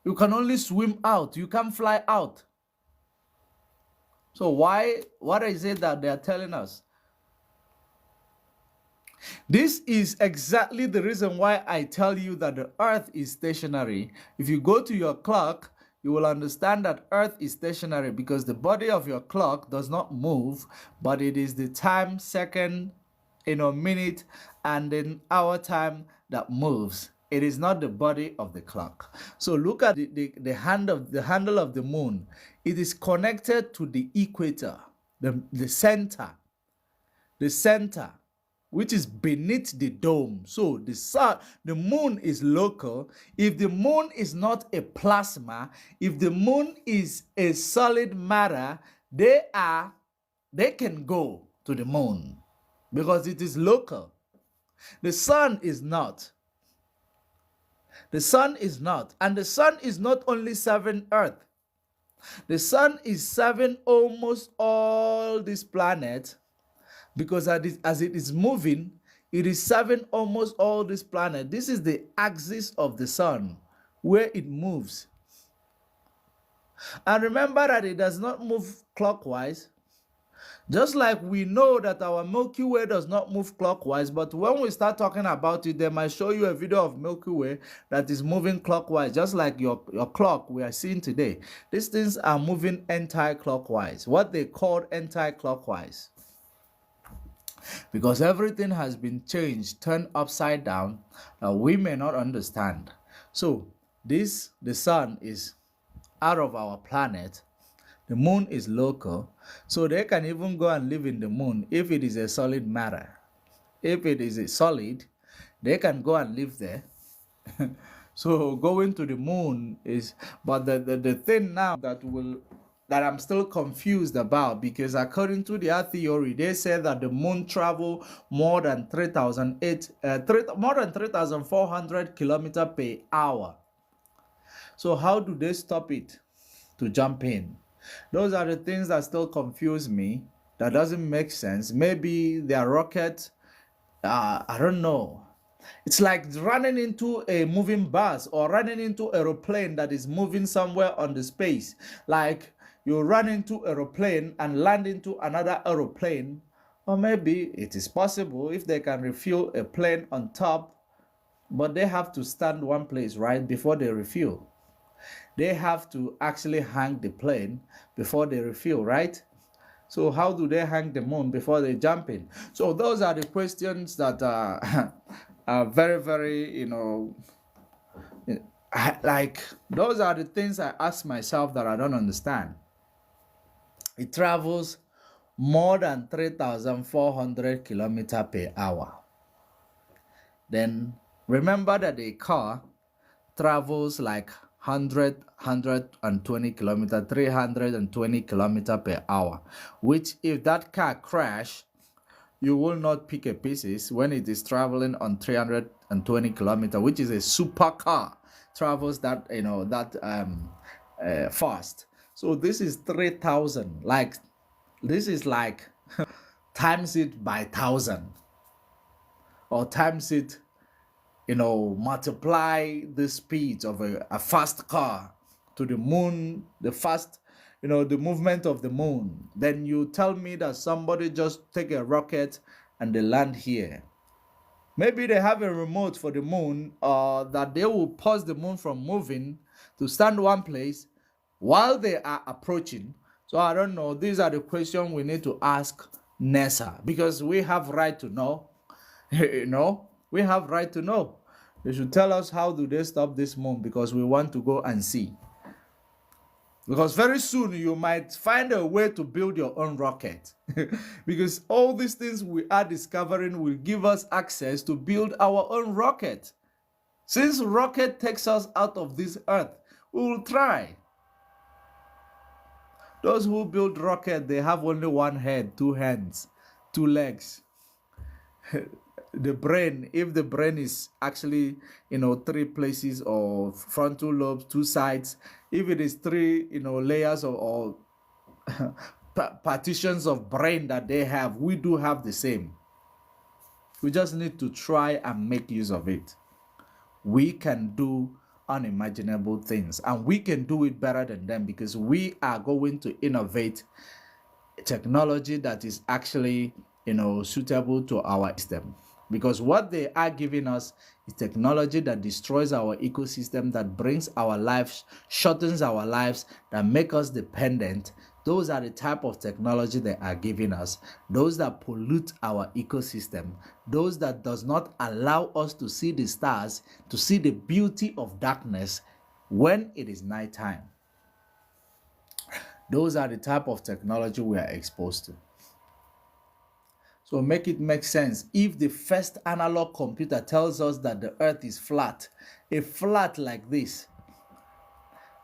You can only swim out. You can't fly out. So what is it that they are telling us? This is exactly the reason why I tell you that the earth is stationary. If you go to your clock, you will understand that earth is stationary because the body of your clock does not move, but it is the time, second, minute, and then hour time that moves. It is not the body of the clock. So look at the handle of the moon. It is connected to the equator, the center, which is beneath the dome. So the moon is local. If the moon is not a plasma, if the moon is a solid matter, they can go to the moon because it is local. The sun is not. The sun is not. And the sun is not only serving Earth. The sun is serving almost all these planets because as it is moving, it is serving almost all these planets. This is the axis of the sun where it moves. And remember that it does not move clockwise. Just like we know that our Milky Way does not move clockwise, but when we start talking about it, they might show you a video of Milky Way that is moving clockwise, just like your clock we are seeing today. These things are moving anti-clockwise, what they call anti-clockwise. Because everything has been changed, turned upside down, we may not understand. So the sun is out of our planet. The moon is local, so they can even go and live in the moon if it is a solid matter. If it is a solid, they can go and live there. So going to the moon is, but the thing now that I'm still confused about, because according to their theory, they say that the moon travel more than 3,400 kilometers per hour. So how do they stop it to jump in? Those are the things that still confuse me. That doesn't make sense. Maybe their rocket I don't know. It's like running into a moving bus or running into an aeroplane that is moving somewhere on the space. Like you run into aeroplane and land into another aeroplane. Or maybe it is possible if they can refuel a plane on top, but they have to stand one place, right, before they refuel. They have to actually hang the plane before they refuel, right? So how do they hang the moon before they jump in? So those are the questions that are very, very, like those are the things I ask myself that I don't understand. It travels more than 3,400 kilometers per hour. Then remember that a car travels like 120 kilometers, 320 kilometers per hour, which if that car crash, you will not pick a pieces when it is traveling on 320 kilometers, which is a supercar, travels that, fast. So this is 3,000, like this is like times it by 1,000 or times it, multiply the speed of a fast car to the moon, the fast, the movement of the moon. Then you tell me that somebody just take a rocket and they land here. Maybe they have a remote for the moon, or that they will pause the moon from moving to stand one place while they are approaching. So I don't know. These are the questions we need to ask NASA, because we have right to know. We have right to know. They should tell us how do they stop this moon, because we want to go and see. Because very soon you might find a way to build your own rocket. Because all these things we are discovering will give us access to build our own rocket. Since rocket takes us out of this earth, we will try. Those who build rocket, they have only one head, two hands, two legs. The brain, if the brain is actually, three places, or frontal lobes, two sides, if it is three, layers or partitions of brain that they have, we do have the same. We just need to try and make use of it. We can do unimaginable things, and we can do it better than them, because we are going to innovate technology that is actually, suitable to our system. Because what they are giving us is technology that destroys our ecosystem, that brings our lives, shortens our lives, that make us dependent. Those are the type of technology they are giving us. Those that pollute our ecosystem. Those that does not allow us to see the stars, to see the beauty of darkness when it is nighttime. Those are the type of technology we are exposed to. So make it make sense. If the first analog computer tells us that the earth is flat, a flat like this,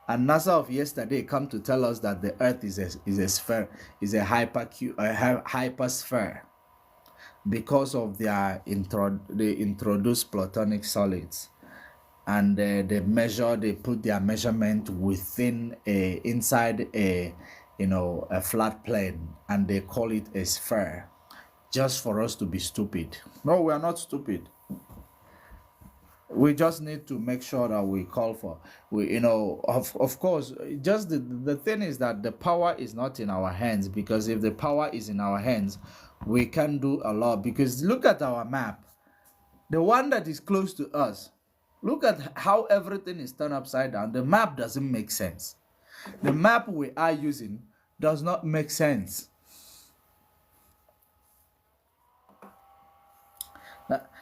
and NASA of yesterday come to tell us that the earth is a sphere, is a hypersphere, because of their they introduce platonic solids, and they put their measurement within inside a flat plane, and they call it a sphere, just for us to be stupid. No, we are not stupid. We just need to make sure that we call for, of course, just the thing is that the power is not in our hands, because if the power is in our hands, we can do a lot. Because look at our map, the one that is close to us, look at how everything is turned upside down. The map doesn't make sense. The map we are using does not make sense.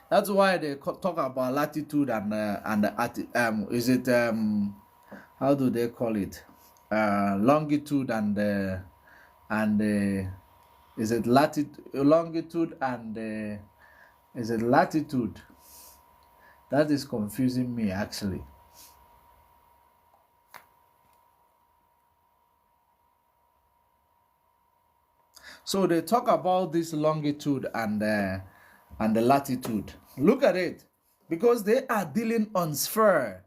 That's why they talk about latitude and is it how do they call it, longitude and is it longitude and is it latitude? That is confusing me actually. So they talk about this longitude and the latitude. Look at it, because they are dealing on sphere,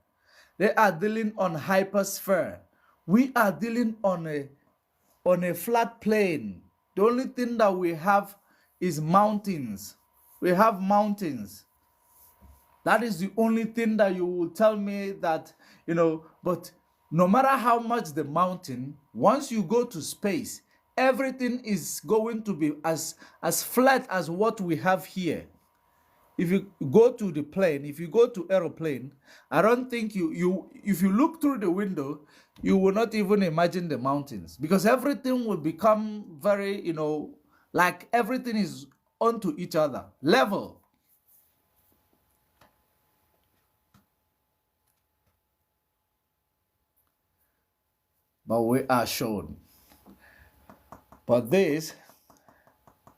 they are dealing on hypersphere. We are dealing on a flat plane. The only thing that we have is mountains. We have mountains. That is the only thing that you will tell me that, but no matter how much the mountain, once you go to space, everything is going to be as flat as what we have here. If you go to the plane, if you go to aeroplane, I don't think if you look through the window, you will not even imagine the mountains, because everything will become very, like everything is onto each other, level. But we are shown. But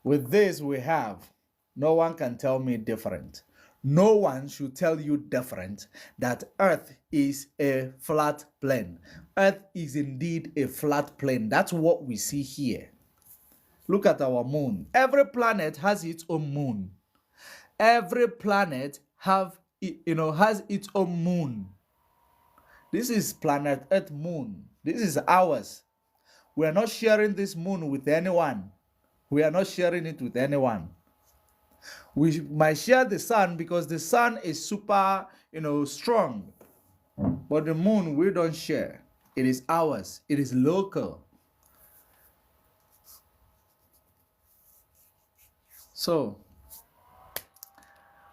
with this we have, no one can tell me different. No one should tell you different, that Earth is a flat plane. Earth is indeed a flat plane. That's what we see here. Look at our moon. Every planet has its own moon. Every planet has its own moon. This is planet Earth moon. This is ours. We are not sharing this moon with anyone. We are not sharing it with anyone. We might share the sun because the sun is super, strong. But the moon, we don't share. It is ours. It is local. So,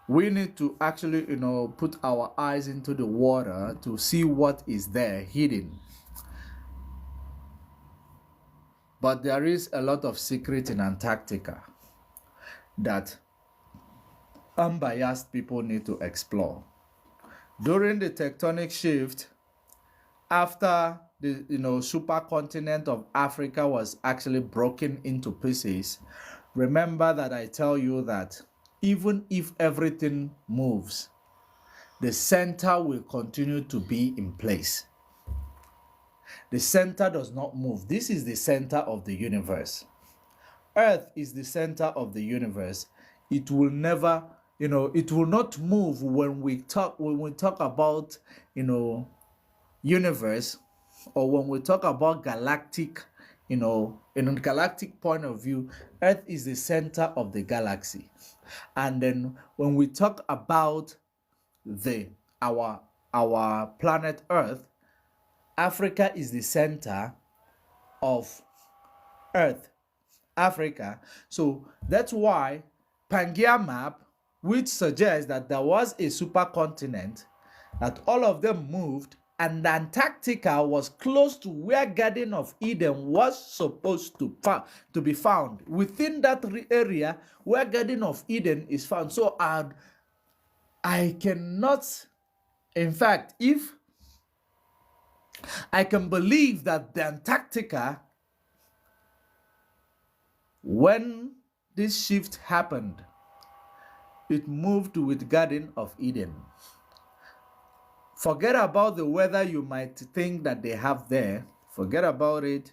we need to actually, put our eyes into the water to see what is there hidden. But there is a lot of secret in Antarctica that unbiased people need to explore. During the tectonic shift, after the supercontinent of Africa was actually broken into pieces, remember that I tell you that even if everything moves, the center will continue to be in place. The center does not move. This is the center of the universe. Earth is the center of the universe. It will never, it will not move when we talk about, universe, or when we talk about galactic, in a galactic point of view, Earth is the center of the galaxy. And then when we talk about our planet Earth, Africa is the center of Earth, Africa. So that's why Pangaea map, which suggests that there was a supercontinent, that all of them moved, and Antarctica was close to where Garden of Eden was supposed to be found, within that area where Garden of Eden is found. So I cannot, in fact, if I can believe that the Antarctica, when this shift happened, it moved with Garden of Eden. Forget about the weather you might think that they have there. Forget about it.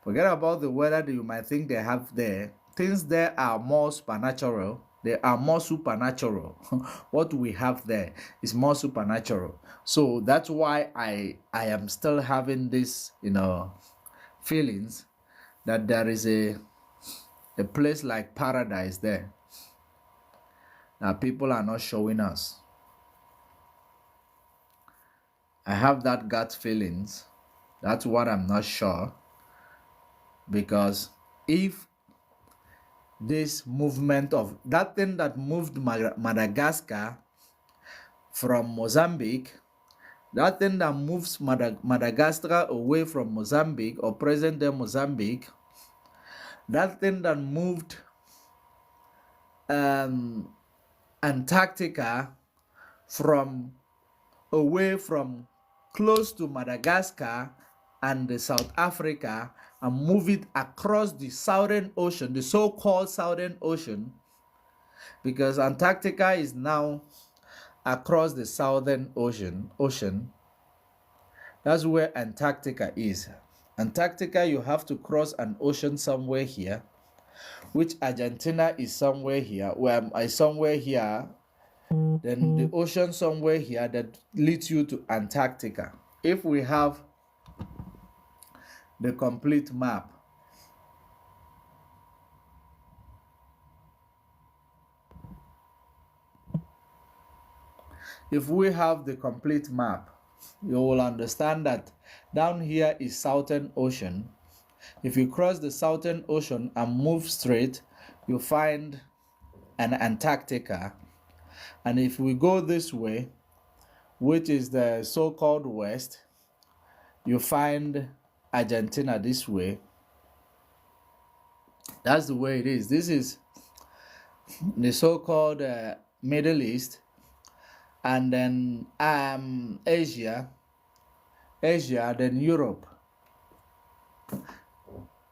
Forget about the weather that you might think they have there. Things there are more supernatural. They are more supernatural. What we have there is more supernatural. So that's why I am still having this, feelings that there is a place like paradise there that people are not showing us. I have that gut feelings. That's what I'm not sure. Because if this movement of that thing that moved Madagascar from Mozambique, that thing that moves Madagascar away from Mozambique or present-day Mozambique, that thing that moved Antarctica from away from close to Madagascar and South Africa and move it across the Southern Ocean, the so-called Southern Ocean, because Antarctica is now across the Southern Ocean. That's where Antarctica is. Antarctica, you have to cross an ocean somewhere here, which Argentina is somewhere here, where I somewhere here, then the ocean somewhere here that leads you to Antarctica. If we have the complete map, if we have the complete map, you will understand that down here is Southern Ocean. If you cross the Southern Ocean and move straight, you find an Antarctica. And if we go this way, which is the so-called west, you find Argentina this way. That's the way it is. This is the so-called Middle East, and then Asia, then Europe.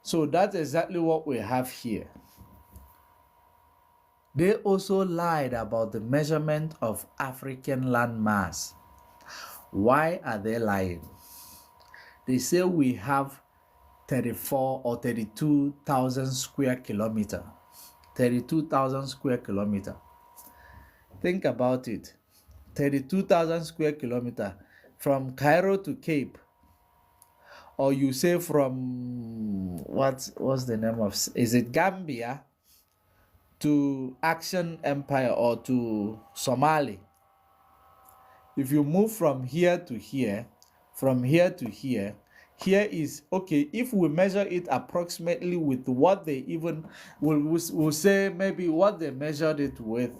So that's exactly what we have here. They also lied about the measurement of African land mass. Why are they lying? They say we have 34 or 32,000 square kilometer. 32,000 square kilometer. Think about it. 32,000 square kilometer from Cairo to Cape. Or you say from what's the name of, is it Gambia to Action Empire or to Somali? If you move from here to here, from here to here, here is okay. If we measure it approximately with what they even will say, maybe what they measured it with,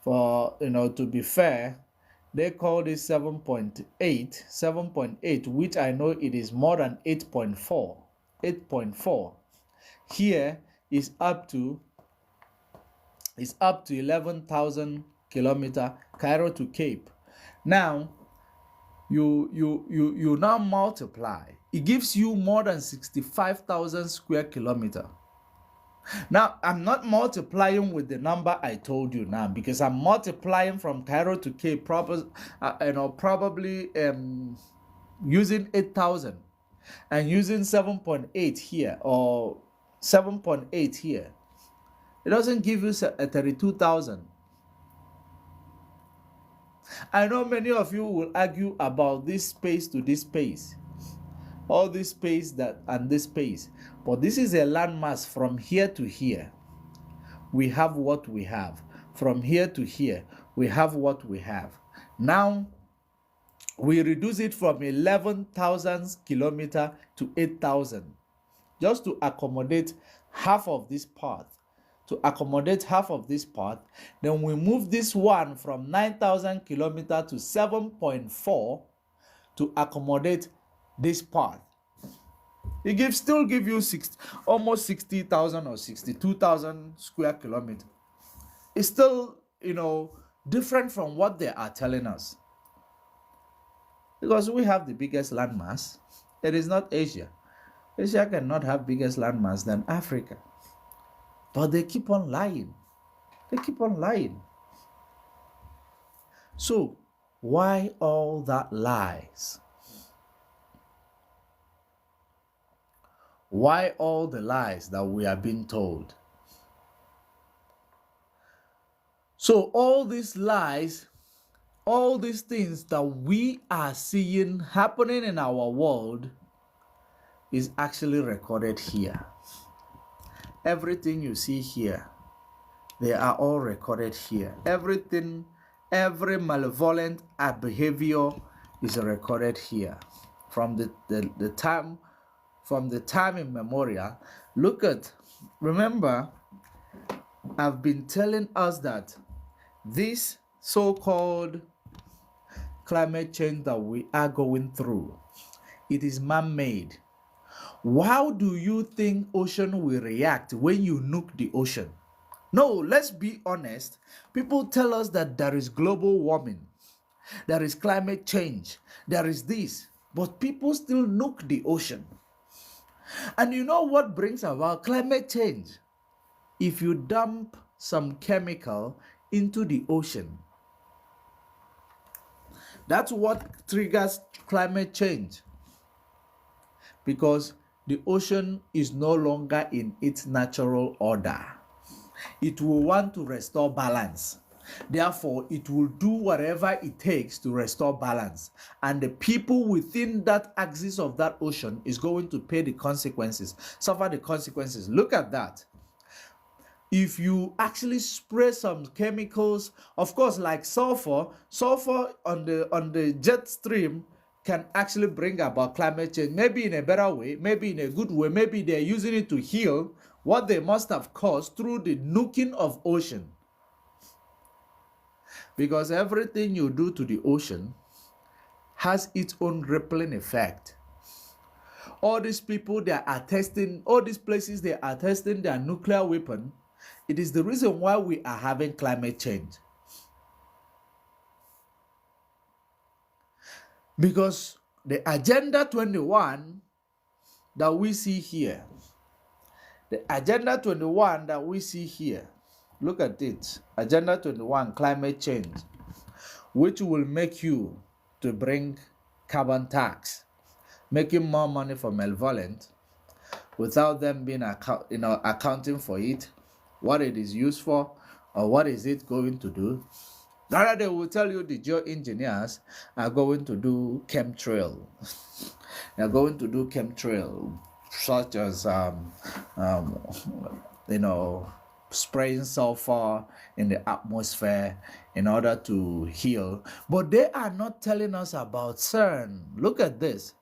for to be fair, they call this 7.8, which I know it is more than 8.4. 8.4 here is up to 11,000 kilometer, Cairo to Cape. Now you now multiply, it gives you more than 65,000 square kilometer. Now I'm not multiplying with the number I told you now, because I'm multiplying from Cairo to Cape probably using 8,000 and using 7.8 here or 7.8 here. It doesn't give you 32,000. I know many of you will argue about this space to this space, all this space that and this space, but this is a landmass. From here to here, we have what we have. From here to here, we have what we have. Now, we reduce it from 11,000 kilometer to 8,000, just to accommodate half of this part. Then we move this one from 9,000 kilometer to 7.4 to accommodate this part. It still give you almost 60,000 or 62,000 square kilometer. It's still, different from what they are telling us. Because we have the biggest landmass. It is not Asia. Asia cannot have biggest landmass than Africa. But they keep on lying. So, why all that lies? Why all the lies that we are being told? So all these lies, all these things that we are seeing happening in our world is actually recorded here. Everything you see here, they are all recorded here. Everything, every malevolent behavior is recorded here. From the time immemorial. Remember, I've been telling us that this so-called climate change that we are going through, it is man-made. How do you think ocean will react when you nuke the ocean? No, let's be honest. People tell us that there is global warming, there is climate change, there is this, but people still nuke the ocean. And you know what brings about climate change? If you dump some chemical into the ocean, that's what triggers climate change. Because the ocean is no longer in its natural order. It will want to restore balance. Therefore, it will do whatever it takes to restore balance. And the people within that axis of that ocean is going to pay the consequences, suffer the consequences. Look at that. if you actually spray some chemicals, of course, like sulfur on the jet stream can actually bring about climate change, maybe in a better way, maybe in a good way, maybe they're using it to heal what they must have caused through the nuking of ocean. Because everything you do to the ocean has its own rippling effect. All these people that are testing, all these places they are testing their nuclear weapon, it is the reason why we are having climate change. Because the Agenda 21 that we see here, look at it, Agenda 21, climate change, which will make you to bring carbon tax, making more money for Malevolent without them being accounting for it, what it is used for, or what is it going to do. Rather, they will tell you the geoengineers are going to do chemtrail. They are going to do chemtrail, such as spraying sulfur in the atmosphere in order to heal. But they are not telling us about CERN. Look at this.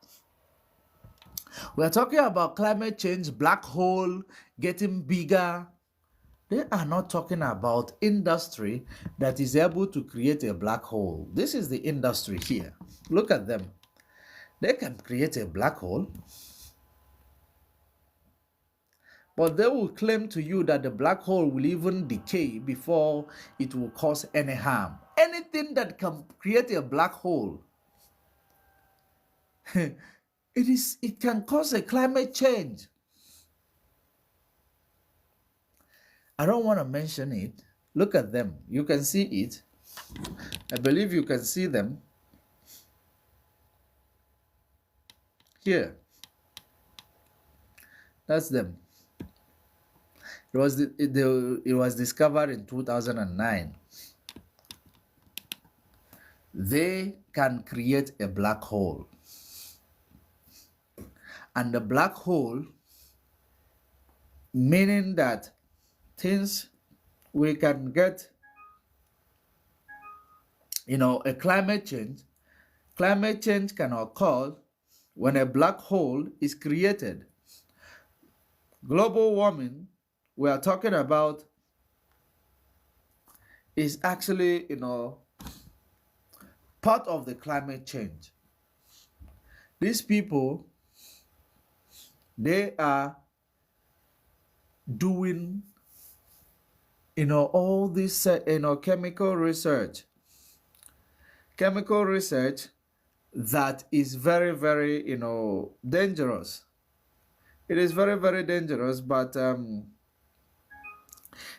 We are talking about climate change, black hole getting bigger. They are not talking about industry that is able to create a black hole. This is the industry here. Look at them. They can create a black hole. But they will claim to you that the black hole will even decay before it will cause any harm. Anything that can create a black hole, it can cause a climate change. I don't want to mention it. Look at them. You can see it. I believe you can see them. Here. That's them. It was discovered in 2009. They can create a black hole. And the black hole, meaning that things we can get, a climate change. Climate change can occur when a black hole is created. Global warming, we are talking about, is actually, part of the climate change. These people, they are doing, all this, chemical research that is very, very, dangerous. It is very, very dangerous, but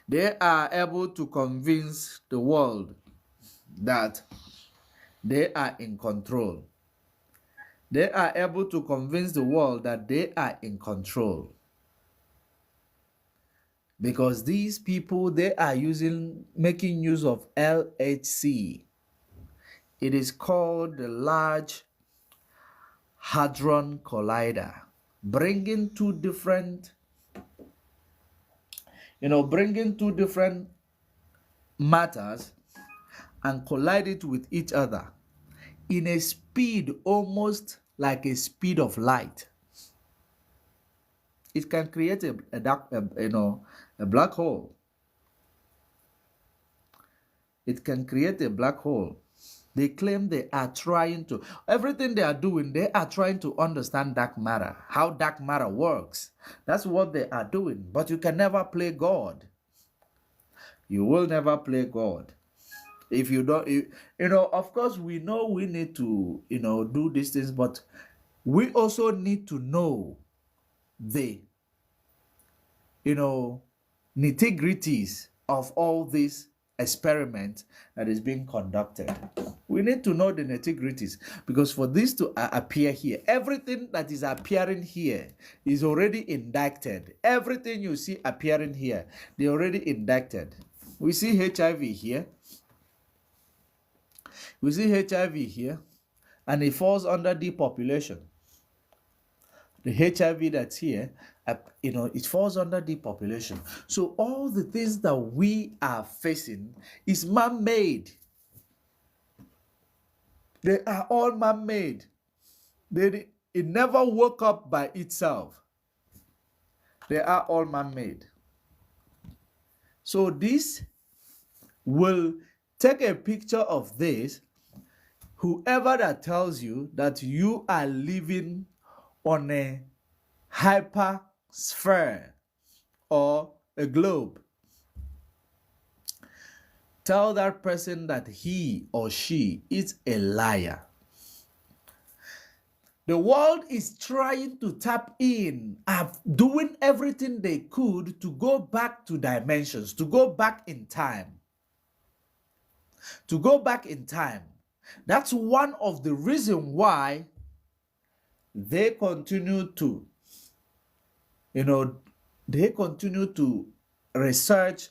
they are able to convince the world that they are in control. They are able to convince the world that they are in control. Because these people, they are making use of LHC. It is called the Large Hadron Collider, bringing two different matters and collide it with each other in a speed almost like a speed of light. It can create a black hole. It can create a black hole. They claim they are trying to, everything they are doing, they are trying to understand dark matter, how dark matter works. That's what they are doing. But you can never play God. You will never play God. If you don't, of course, we know we need to, do these things, but we also need to know the, nitty-gritties of all this experiment that is being conducted. We need to know the nitty-gritties, because for this to appear here, everything that is appearing here is already indicted. Everything you see appearing here, they already indicted. We see HIV here. We see HIV here, and it falls under depopulation. the HIV that's here, it falls under depopulation. So all the things that we are facing is man-made. They are all man-made. It never woke up by itself. They are all man-made. So this will take a picture of this. Whoever that tells you that you are living on a hypersphere or a globe, tell that person that he or she is a liar. The world is trying to tap in, doing everything they could to go back to dimensions, to go back in time. To go back in time. That's one of the reasons why they continue to, research,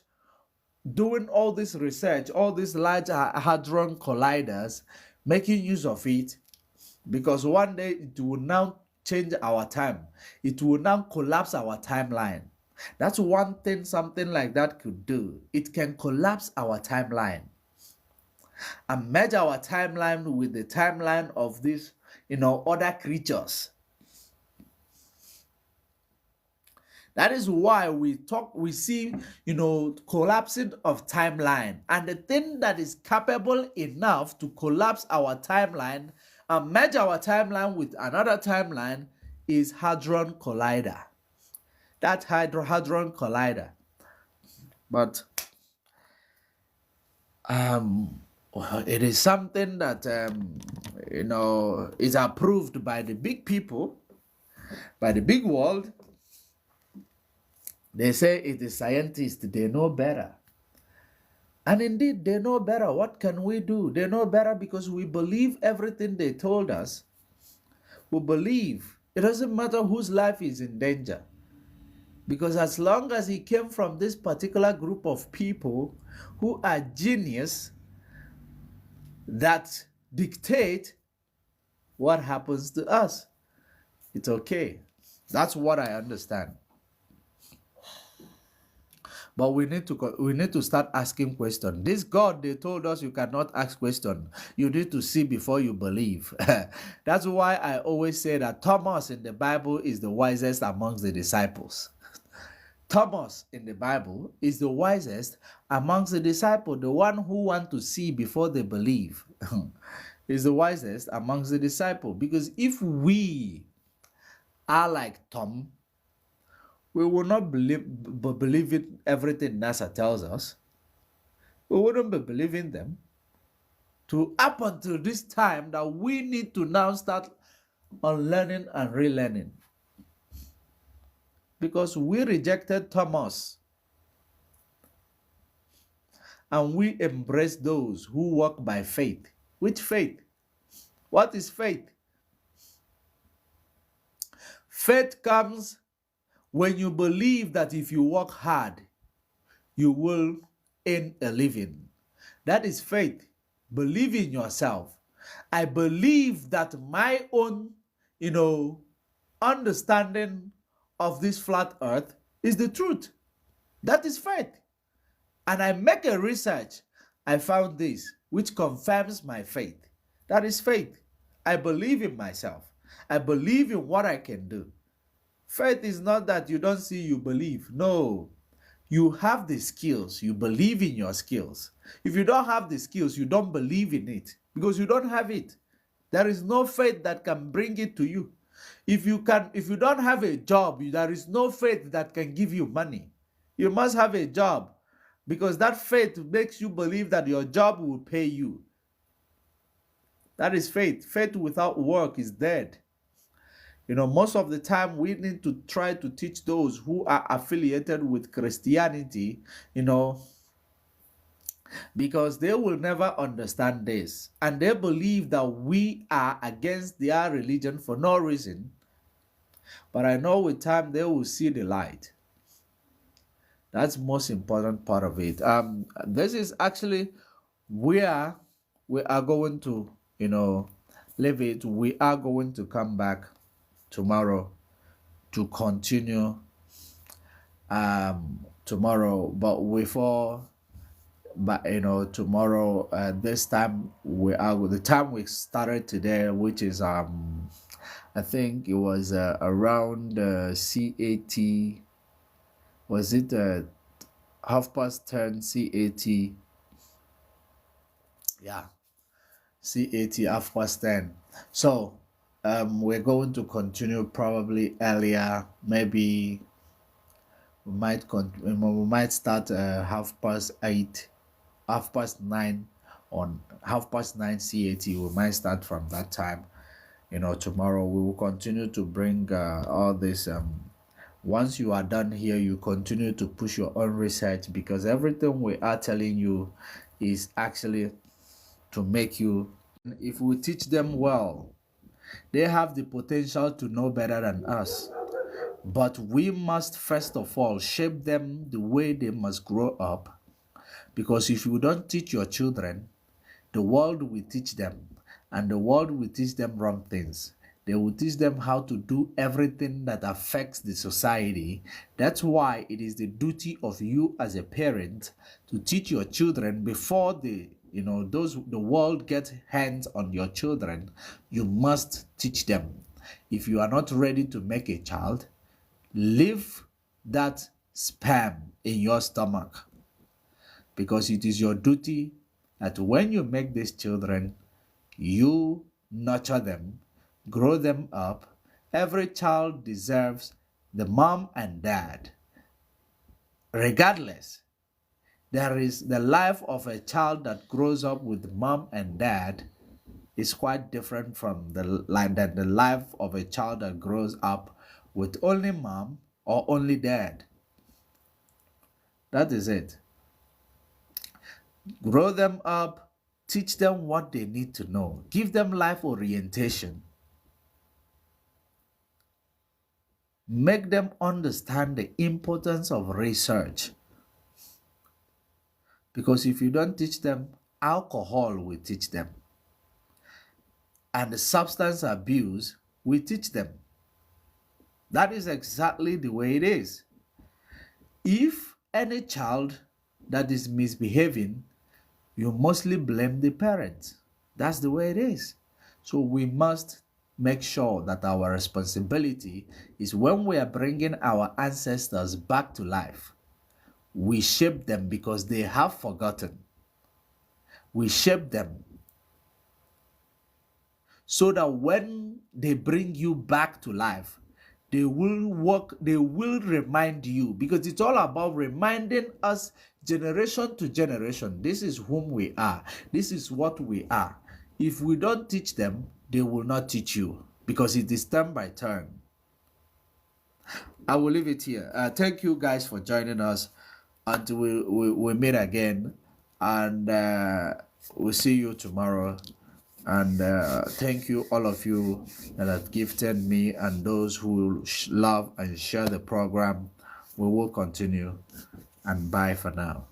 doing all this research, all these large hadron colliders, making use of it, because one day it will now change our time. It will now collapse our timeline. That's one thing something like that could do. It can collapse our timeline and merge our timeline with the timeline of these, other creatures. That is why we see, collapsing of timeline. And the thing that is capable enough to collapse our timeline and merge our timeline with another timeline is Hadron Collider. That Hadron Collider. But it is something that, is approved by the big people, by the big world. They say it is scientists, they know better. And indeed, they know better. What can we do? They know better because we believe everything they told us. We believe. It doesn't matter whose life is in danger. Because as long as he came from this particular group of people who are genius, that dictate what happens to us, it's okay. That's what I understand. But we need to start asking questions. This God, they told us you cannot ask questions. You need to see before you believe. That's why I always say that Thomas in the Bible is the wisest amongst the disciples. Thomas in the Bible is the wisest amongst the disciples. The one who want to see before they believe is the wisest amongst the disciples. Because if we are like Tom, we will not believe in everything NASA tells us. We wouldn't be believing them. To up until this time that we need to now start unlearning and relearning. Because we rejected Thomas. And we embrace those who walk by faith. Which faith? What is faith? Faith comes when you believe that if you work hard, you will earn a living. That is faith. Believe in yourself. I believe that my own, understanding of this flat earth is the truth. That is faith. And I make a research. I found this, which confirms my faith. That is faith. I believe in myself. I believe in what I can do. Faith is not that you don't see, you believe. No. You have the skills. You believe in your skills. If you don't have the skills, you don't believe in it because you don't have it. There is no faith that can bring it to you. If you don't have a job, there is no faith that can give you money. You must have a job because that faith makes you believe that your job will pay you. That is faith. Faith without work is dead. Most of the time we need to try to teach those who are affiliated with Christianity, because they will never understand this. And they believe that we are against their religion for no reason. But I know with time they will see the light. That's the most important part of it. This is actually where we are going to, leave it. We are going to come back tomorrow to continue tomorrow, but before, but tomorrow, this time we are the time we started today, which is I think it was around CAT. Was it 10:30 CAT? Yeah, CAT 10:30. So we're going to continue probably earlier. Maybe we might start 8:30, 9:30, on 9:30 CAT. We might start from that time. Tomorrow we will continue to bring all this. Once you are done here, you continue to push your own research, because everything we are telling you is actually to make you. If we teach them well, they have the potential to know better than us. But we must first of all shape them the way they must grow up, because if you don't teach your children, the world will teach them, and the world will teach them wrong things. They will teach them how to do everything that affects the society. That's why it is the duty of you as a parent to teach your children before the world gets hands on your children. You must teach them. If you are not ready to make a child, leave that sperm in your stomach, because it is your duty that when you make these children, you nurture them, grow them up. Every child deserves the mom and dad. Regardless, there is the life of a child that grows up with mom and dad is quite different from the life of a child that grows up with only mom or only dad. That is it. Grow them up, teach them what they need to know, give them life orientation, make them understand the importance of research. Because if you don't teach them, alcohol will teach them, and the substance abuse will teach them. That is exactly the way it is. If any child that is misbehaving, you mostly blame the parents. That's the way it is. So we must make sure that our responsibility is, when we are bringing our ancestors back to life, we shape them, because they have forgotten. We shape them so that when they bring you back to life, they will remind you, because it's all about reminding us generation to generation. This is whom we are. This is what we are. If we don't teach them, they will not teach you, because it is turn by turn. I will leave it here. Thank you guys for joining us. Until we meet again, and we'll see you tomorrow. And thank you, all of you that have gifted me, and those who love and share the program. We will continue, and bye for now.